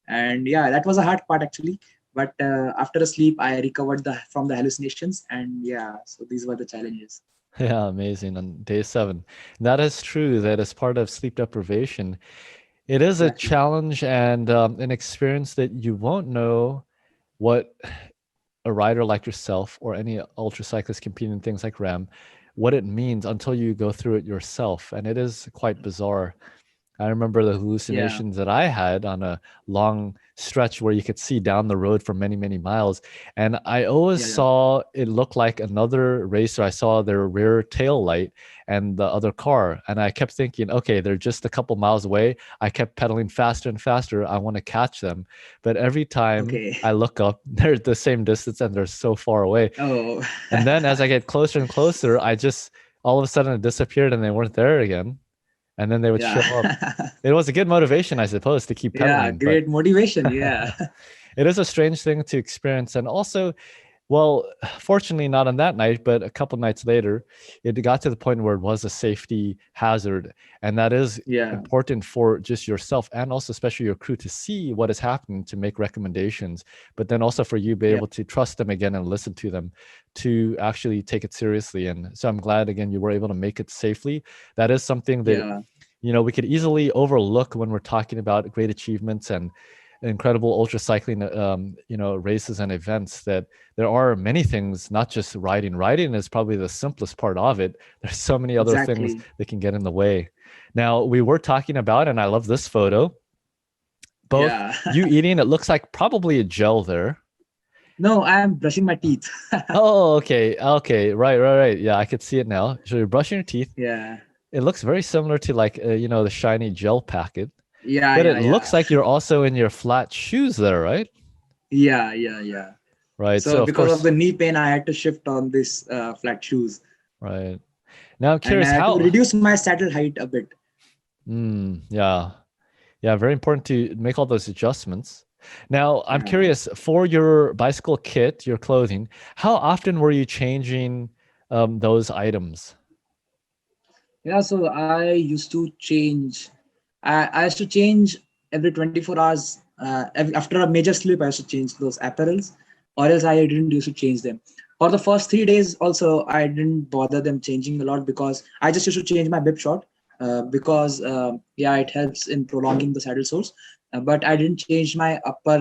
And that was a hard part actually. But after a sleep, I recovered from the hallucinations, and so these were the challenges. Yeah, amazing. On day 7. That is true, that as part of sleep deprivation, it is a challenge and an experience that you won't know what a rider like yourself or any ultra cyclist competing in things like RAAM, what it means until you go through it yourself. And it is quite bizarre. I remember the hallucinations that I had on a long stretch where you could see down the road for many, many miles. And I always saw it look like another racer. I saw their rear tail light and the other car. And I kept thinking, okay, they're just a couple miles away. I kept pedaling faster and faster. I want to catch them. But every time I look up, they're the same distance and they're so far away. Oh. And then as I get closer and closer, I just all of a sudden it disappeared and they weren't there again. and then they would show up. It was a good motivation, I suppose, to keep pedaling. Great motivation. Yeah. It is a strange thing to experience. And also, well, fortunately not on that night, but a couple nights later, it got to the point where it was a safety hazard. And that is important for just yourself and also especially your crew to see what is happening, to make recommendations, but then also for you to be able to trust them again and listen to them, to actually take it seriously. And so I'm glad, again, you were able to make it safely. That is something that, you know, we could easily overlook when we're talking about great achievements and incredible ultra cycling, you know, races and events, that there are many things, not just riding. Riding is probably the simplest part of it. There's so many other things that can get in the way. Now, we were talking about, and I love this photo, both you eating, it looks like probably a gel there. No, I'm brushing my teeth. Oh, okay. Okay. Right. Yeah, I could see it now. So you're brushing your teeth. Yeah. It looks very similar to like, you know, the shiny gel packet. Yeah. But it looks like you're also in your flat shoes there, right? Yeah. Right. So because of the knee pain, I had to shift on this flat shoes. Right. Now I'm curious, and I had how to reduce my saddle height a bit. Yeah. Very important to make all those adjustments. Now I'm curious, for your bicycle kit, your clothing, how often were you changing those items? Yeah, so I used to change. I used to change every 24 hours. After a major slip, I used to change those apparels, or else I didn't used to change them. For the first 3 days, also I didn't bother them changing a lot, because I just used to change my bib short, because it helps in prolonging the saddle sores. But I didn't change my upper,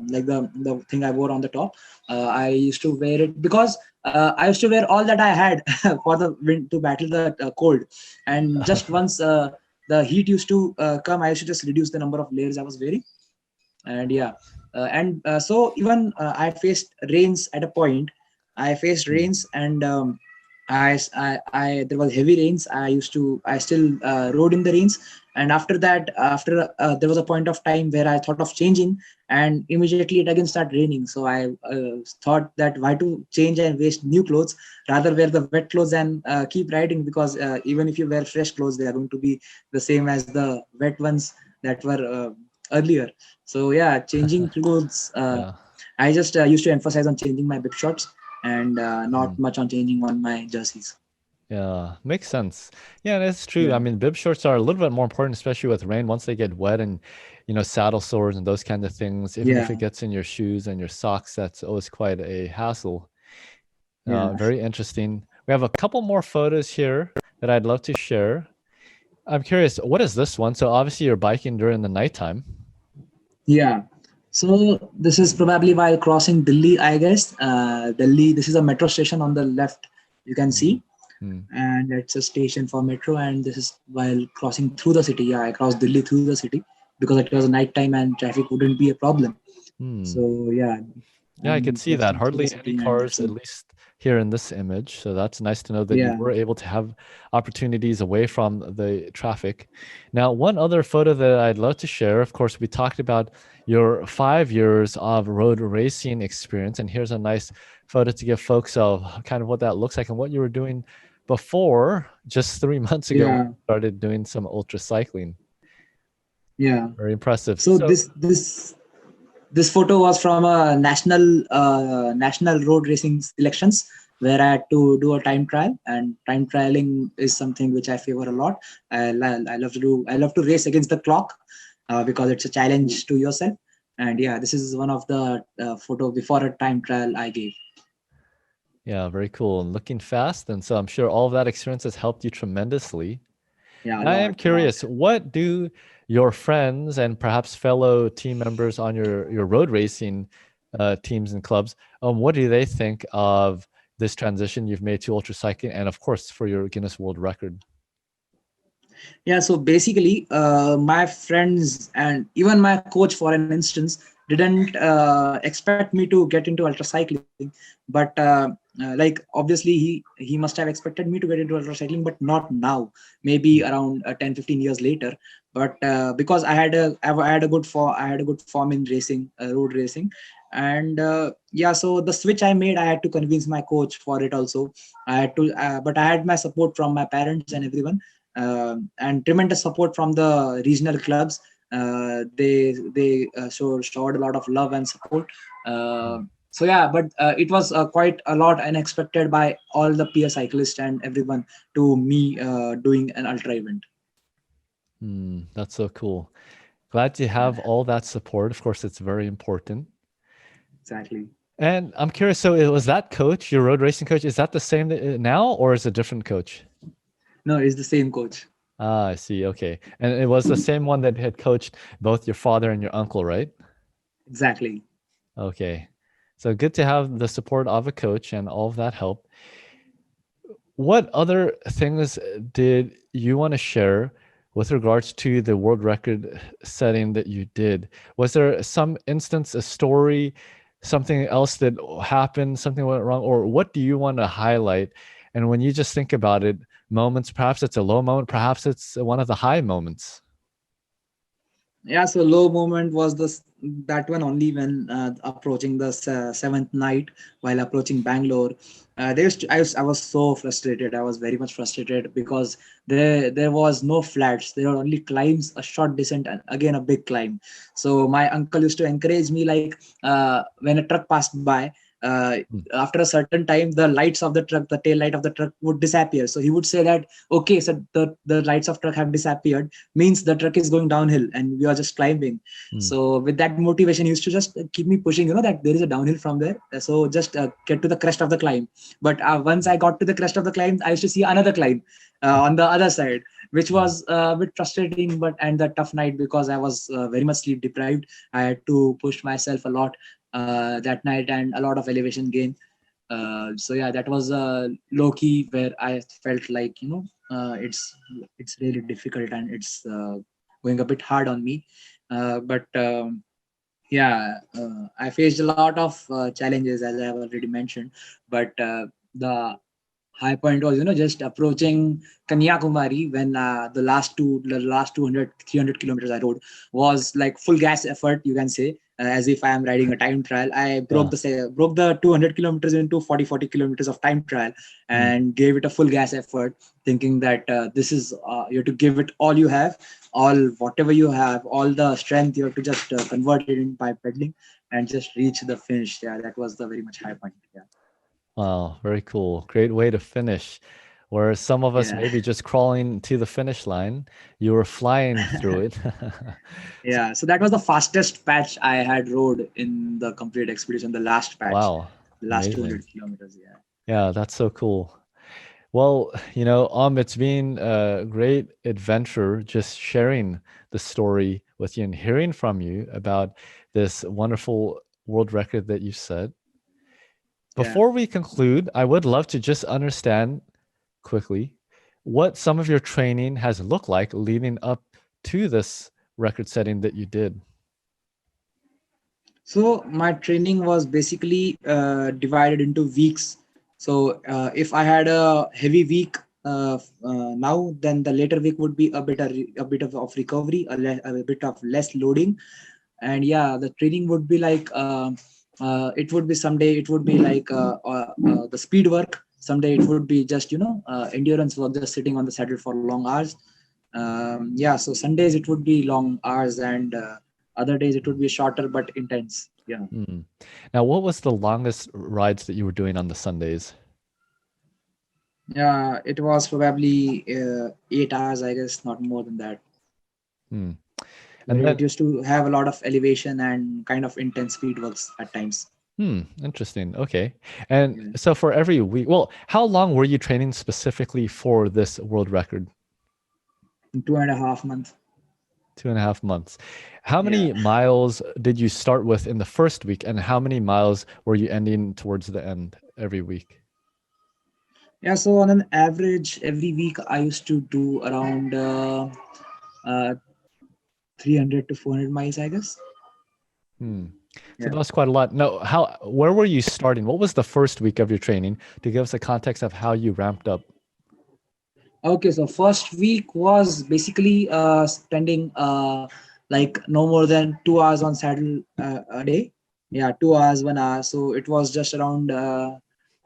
like the thing I wore on the top. I used to wear it because I used to wear all that I had for the wind, to battle the cold. And just once the heat used to come, I used to just reduce the number of layers I was wearing. And so even I faced rains at a point. I faced rains, and I there was heavy rains. I still rode in the rains. And after that, there was a point of time where I thought of changing, and immediately it again started raining. So I thought that why to change and waste new clothes, rather wear the wet clothes and keep riding, because even if you wear fresh clothes, they are going to be the same as the wet ones that were earlier. So changing clothes. I just used to emphasize on changing my bib shorts, and not much on changing on my jerseys. Yeah, makes sense. Yeah, that's true. I mean, bib shorts are a little bit more important, especially with rain. Once they get wet and, you know, saddle sores and those kinds of things, even if it gets in your shoes and your socks, that's always quite a hassle. Very interesting. We have a couple more photos here that I'd love to share. I'm curious, what is this one? So obviously you're biking during the nighttime. Yeah. So this is probably while crossing Delhi, I guess. Delhi, this is a metro station on the left, you can see. And it's a station for metro. And this is while crossing through the city. Yeah, I crossed Delhi through the city because it was nighttime and traffic wouldn't be a problem. So yeah, I could see that. Hardly any cars, at least here in this image. So that's nice to know that you were able to have opportunities away from the traffic. Now, one other photo that I'd love to share, of course, we talked about your 5 years of road racing experience. And here's a nice photo to give folks of kind of what that looks like and what you were doing before, just 3 months ago, when you started doing some ultra cycling. Yeah. Very impressive. So this photo was from a national road racing selections, where I had to do a time trial, and time trialing is something which I favor a lot. I love to race against the clock, because it's a challenge to yourself. And this is one of the photo before a time trial I gave. Yeah, very cool. And looking fast. And so I'm sure all of that experience has helped you tremendously. Yeah, I am curious, what do your friends and perhaps fellow team members on your road racing teams and clubs, what do they think of this transition you've made to ultra cycling, and of course for your Guinness World Record? Yeah, so basically my friends and even my coach, for an instance, didn't expect me to get into ultra cycling, but like obviously he must have expected me to get into ultra cycling, but not now, maybe around 10-15 years later. But because I had a good form in racing, road racing. And so the switch I made, I had to convince my coach for it also. I had to but I had my support from my parents and everyone. and tremendous support from the regional clubs. They showed a lot of love and support. So yeah, but it was quite a lot unexpected by all the peer cyclists and everyone to me doing an ultra event. That's so cool. Glad to have all that support. Of course, it's very important. Exactly. And I'm curious, so was that coach, your road racing coach, is that the same now or is it a different coach? No, it's the same coach. Ah, I see. Okay. And it was the same one that had coached both your father and your uncle, right? Exactly. Okay. So good to have the support of a coach and all of that help. What other things did you want to share with regards to the world record setting that you did? Was there some instance, a story, something else that happened, something went wrong, or what do you want to highlight? And when you just think about it, moments, perhaps it's a low moment, perhaps it's one of the high moments. Yeah, so low moment was that one only when approaching the seventh night while approaching Bangalore. I was so frustrated. I was very much frustrated because there was no flats. There were only climbs, a short descent, and again a big climb. So my uncle used to encourage me, like when a truck passed by. After a certain time, the lights of the truck, the tail light of the truck would disappear. So he would say that, okay, so the lights of truck have disappeared, means the truck is going downhill and we are just climbing. So with that motivation, he used to just keep me pushing, that there is a downhill from there. So just get to the crest of the climb. But once I got to the crest of the climb, I used to see another climb on the other side, which was a bit frustrating, and a tough night because I was very much sleep deprived. I had to push myself a lot that night and a lot of elevation gain. So yeah, that was low key where I felt like it's really difficult and it's going a bit hard on me. But I faced a lot of challenges as I have already mentioned. But the high point was just approaching Kanyakumari when the last 200 300 kilometers I rode was like full gas effort, you can say, as if I am riding a time trial. I broke the 200 kilometers into 40 kilometers of time trial and gave it a full gas effort, thinking that this is you have to give it all you have, all whatever you have, all the strength you have to just convert it in by pedaling and just reach the finish. Yeah, that was the very much high point. Yeah. Wow, very cool. Great way to finish. Where some of us maybe just crawling to the finish line, you were flying through it. Yeah, so that was the fastest patch I had rode in the complete expedition, the last patch. Wow, The last amazing. 200 kilometers. Yeah. Yeah, that's so cool. Well, it's been a great adventure just sharing the story with you and hearing from you about this wonderful world record that you set. Before we conclude, I would love to just understand quickly what some of your training has looked like leading up to this record setting that you did. So my training was basically divided into weeks. So if I had a heavy week now, then the later week would be a bit of recovery, a bit of less loading, and yeah, the training would be like it would be someday it would be like the speed work. Someday it would be just endurance work, just sitting on the saddle for long hours. So Sundays it would be long hours, and other days it would be shorter but intense. Yeah. Now, what was the longest rides that you were doing on the Sundays? Yeah, it was probably 8 hours, I guess, not more than that. And then, then, it used to have a lot of elevation and kind of intense speed works at times. Interesting. Okay. And so for every week, well, how long were you training specifically for this world record? 2.5 months. 2.5 months. How many miles did you start with in the first week, and how many miles were you ending towards the end every week? Yeah, so on an average, every week I used to do around 300 to 400 miles, I guess. So that was quite a lot. No, where were you starting? What was the first week of your training, to give us a context of how you ramped up? Okay, so first week was basically spending like no more than 2 hours on saddle a day. Yeah, 2 hours, 1 hour. So it was just around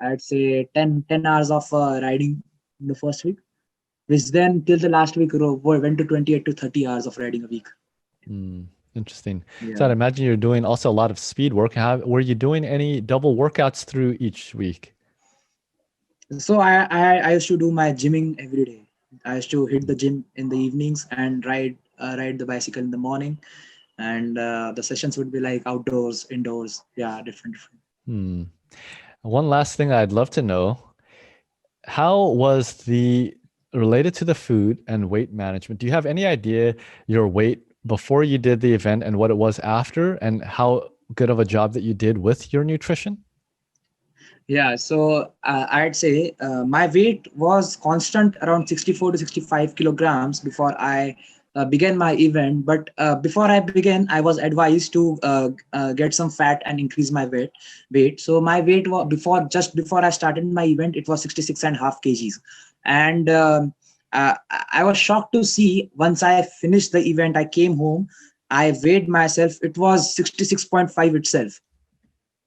I'd say 10 hours of riding in the first week. which then till the last week went to 28 to 30 hours of riding a week. Mm, interesting. So I'd Yeah. imagine you're doing also a lot of speed work. Were you doing any double workouts through each week? So I used to do my gymming every day. I used to hit the gym in the evenings and ride the bicycle in the morning, and the sessions would be like outdoors, indoors. Yeah, different. Hmm. One last thing I'd love to know, how was the related to the food and weight management? Do you have any idea your weight before you did the event and what it was after, and how good of a job that you did with your nutrition? Yeah, so I'd say my weight was constant around 64 to 65 kilograms before I began my event. But before I began, I was advised to get some fat and increase my weight. So my weight was before I started my event, it was 66 and a half kgs. And I was shocked to see once I finished the event, I came home, I weighed myself, it was 66.5 itself.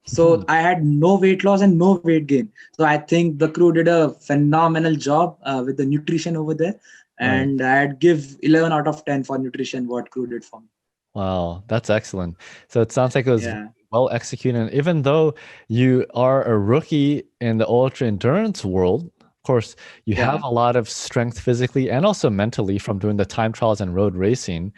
So I had no weight loss and no weight gain. So I think the crew did a phenomenal job with the nutrition over there. Right. And I'd give 11 out of 10 for nutrition, what crew did for me. Wow, that's excellent. So it sounds like it was Yeah. well executed. And even though you are a rookie in the ultra endurance world, of course, you have Yeah. a lot of strength physically and also mentally from doing the time trials and road racing,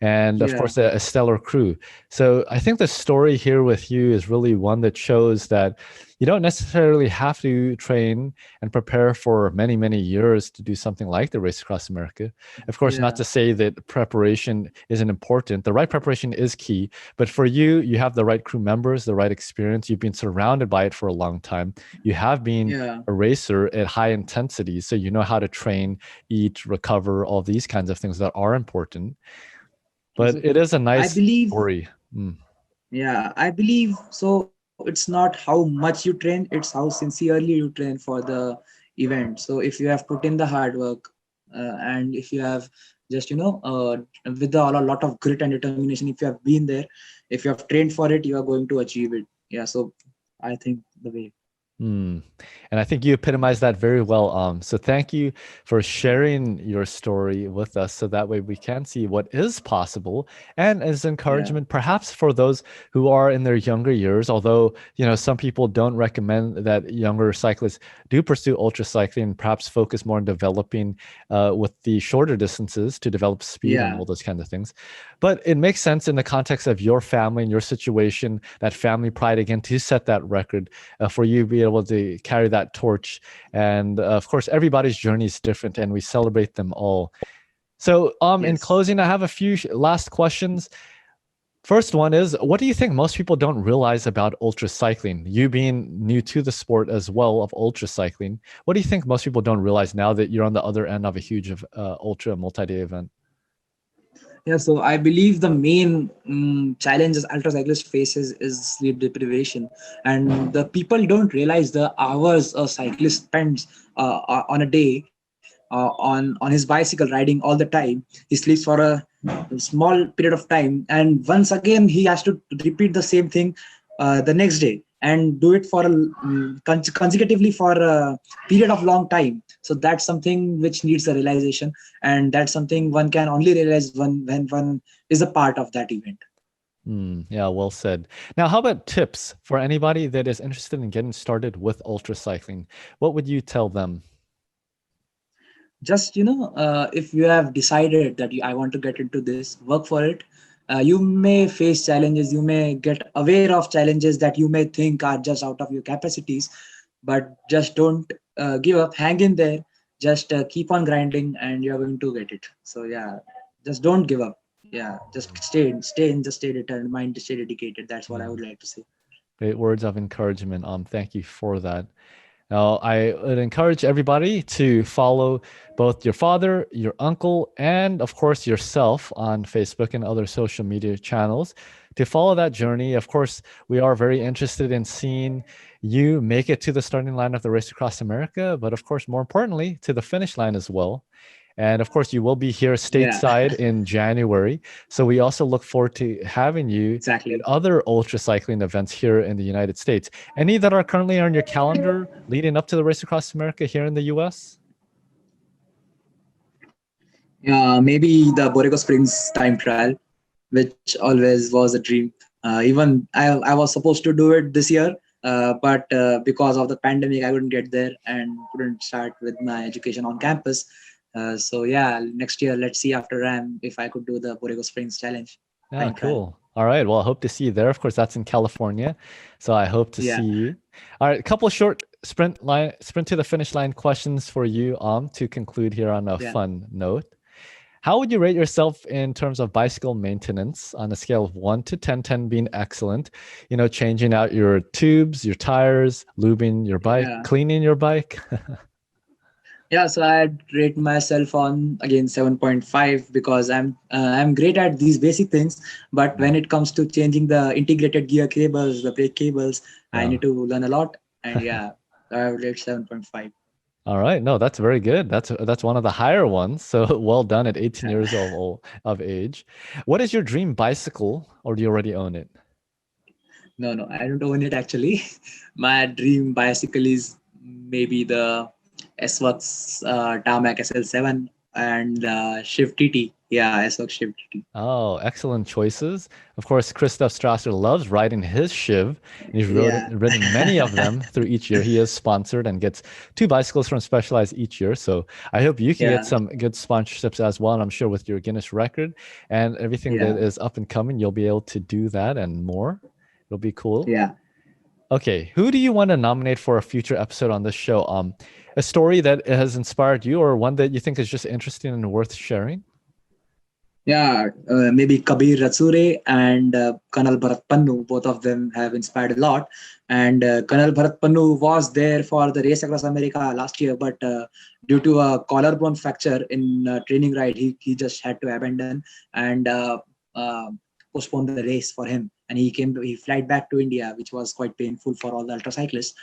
and of Yeah. course, a stellar crew. So I think the story here with you is really one that shows that you don't necessarily have to train and prepare for many, many years to do something like the Race Across America. Of course, not Yeah. to say that preparation isn't important. The right preparation is key, but for you, you have the right crew members, the right experience. You've been surrounded by it for a long time. You have been Yeah. a racer at high intensity, so you know how to train, eat, recover, all these kinds of things that are important. But So it is a I nice believe, story. Mm. yeah, I believe so. It's not how much you train, it's how sincerely you train for the event. So if you have put in the hard work, and if you have just, with a lot of grit and determination, if you have been there, if you have trained for it, you are going to achieve it. Yeah. So I think the way. Hmm. And I think you epitomized that very well. So thank you for sharing your story with us so that way we can see what is possible and as Yeah. encouragement, perhaps for those who are in their younger years, although, some people don't recommend that younger cyclists do pursue ultra cycling, perhaps focus more on developing with the shorter distances to develop speed and Yeah. all those kinds of things. But it makes sense in the context of your family and your situation, that family pride again, to set that record for you to be able to carry that torch. And of course, everybody's journey is different, and we celebrate them all. So, in Yes. closing, I have a few last questions. First one is, what do you think most people don't realize about ultra cycling? You being new to the sport as well of ultra cycling, what do you think most people don't realize now that you're on the other end of a huge ultra multi-day event? Yeah, so I believe the main challenges ultra cyclist faces is sleep deprivation, and the people don't realize the hours a cyclist spends on a day on his bicycle riding all the time. He sleeps for a small period of time, and once again he has to repeat the same thing the next day and do it for consecutively for a period of long time. So that's something which needs a realization, and that's something one can only realize when one is a part of that event. Yeah, well said. Now, how about tips for anybody that is interested in getting started with ultra cycling? What would you tell them? Just if you have decided that I want to get into this, work for it. You may face challenges, you may get aware of challenges that you may think are just out of your capacities, but just don't give up, hang in there, just keep on grinding and you're going to get it. So yeah, just don't give up. Yeah, just stay determined, stay dedicated. That's what I would Mm, like to say. Great words of encouragement. Thank you for that. Now, I would encourage everybody to follow both your father, your uncle, and of course yourself on Facebook and other social media channels to follow that journey. Of course, we are very interested in seeing you make it to the starting line of the Race Across America, but of course, more importantly, to the finish line as well. And of course, you will be here Yeah. stateside in January. So we also look forward to having you at Exactly. other ultra cycling events here in the United States. Any that are currently on your calendar leading up to the Race Across America here in the US? Maybe the Borrego Springs time trial, which always was a dream. Even I was supposed to do it this year, but because of the pandemic, I couldn't get there and couldn't start with my education on campus. So yeah, next year, let's see after RAM if I could do the Borrego Springs challenge Yeah, time trial. cool. All right. Well, I hope to see you there. Of course, that's in California. So I hope to Yeah, see you. All right, a couple short sprint to the finish line questions for you, to conclude here on a yeah. fun note. How would you rate yourself in terms of bicycle maintenance on a scale of 1 to 10, 10 being excellent? Changing out your tubes, your tires, lubing your bike, Yeah. cleaning your bike. Yeah, so I'd rate myself on again 7.5 because I'm great at these basic things, but when it comes to changing the integrated gear cables, the brake cables, I Yeah. need to learn a lot. And yeah, I would rate 7.5. All right. No, that's very good. That's one of the higher ones. So well done at 18 Yeah. years of age. What is your dream bicycle, or do you already own it? No, I don't own it actually. My dream bicycle is maybe the S-Works Tarmac SL7 and Shift TT. Yeah, S-Works Shift TT. Oh, excellent choices. Of course, Christoph Strasser loves riding his Shiv, and he's Yeah. ridden many of them through each year. He is sponsored and gets 2 bicycles from Specialized each year. So I hope you can get Yeah. some good sponsorships as well. And I'm sure with your Guinness record and everything that Yeah. is up and coming, you'll be able to do that and more. It'll be cool. Yeah. Okay, who do you want to nominate for a future episode on this show? A story that has inspired you, or one that you think is just interesting and worth sharing? Yeah, maybe Kabir Rachure and Kanal Bharat Pannu, both of them have inspired a lot. And Kanal Bharat Pannu was there for the race across America last year, but due to a collarbone fracture in training ride, he just had to abandon and uh, postpone the race for him. And he flight back to India, which was quite painful for all the ultra cyclists.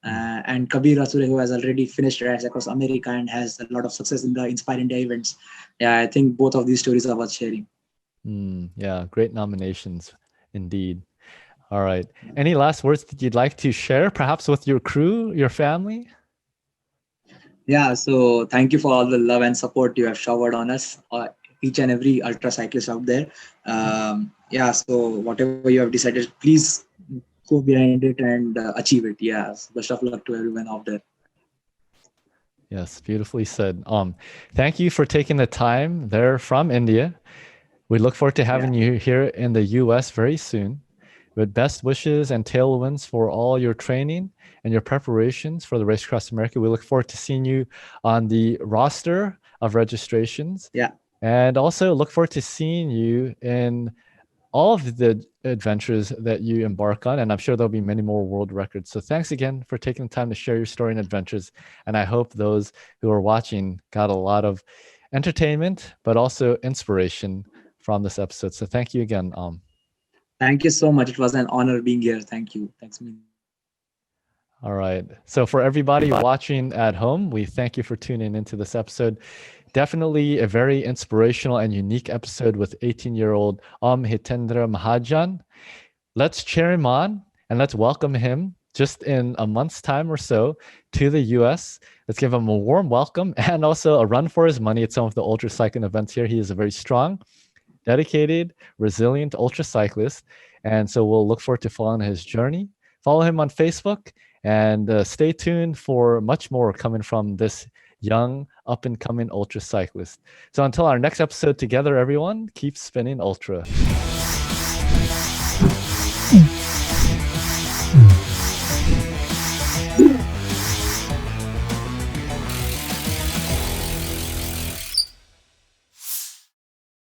And Kabir Rachure, who has already finished race across America and has a lot of success in the Inspire India events. Yeah, I think both of these stories are worth sharing. Yeah, great nominations indeed. All right. Any last words that you'd like to share, perhaps with your crew, your family? Yeah, so thank you for all the love and support you have showered on us, each and every ultra cyclist out there. Yeah, so whatever you have decided, please go behind it and achieve it. Yeah, so best of luck to everyone out there. Yes, beautifully said. Thank you for taking the time there from India. We look forward to having you here in the US very soon. With best wishes and tailwinds for all your training and your preparations for the Race Across America. We look forward to seeing you on the roster of registrations. Yeah. And also look forward to seeing you in all of the adventures that you embark on. And I'm sure there'll be many more world records. So thanks again for taking the time to share your story and adventures. And I hope those who are watching got a lot of entertainment, but also inspiration from this episode. So thank you again. Thank you so much. It was an honor being here. Thank you. Thanks, me. All right. So for everybody watching at home, we thank you for tuning into this episode. Definitely a very inspirational and unique episode with 18-year-old Om Hitendra Mahajan. Let's cheer him on and let's welcome him just in a month's time or so to the US. Let's give him a warm welcome and also a run for his money at some of the ultra cycling events here. He is a very strong, dedicated, resilient ultra cyclist. And so we'll look forward to following his journey. Follow him on Facebook and stay tuned for much more coming from this young, up-and-coming ultra cyclist. So until our next episode together, everyone, keep spinning ultra.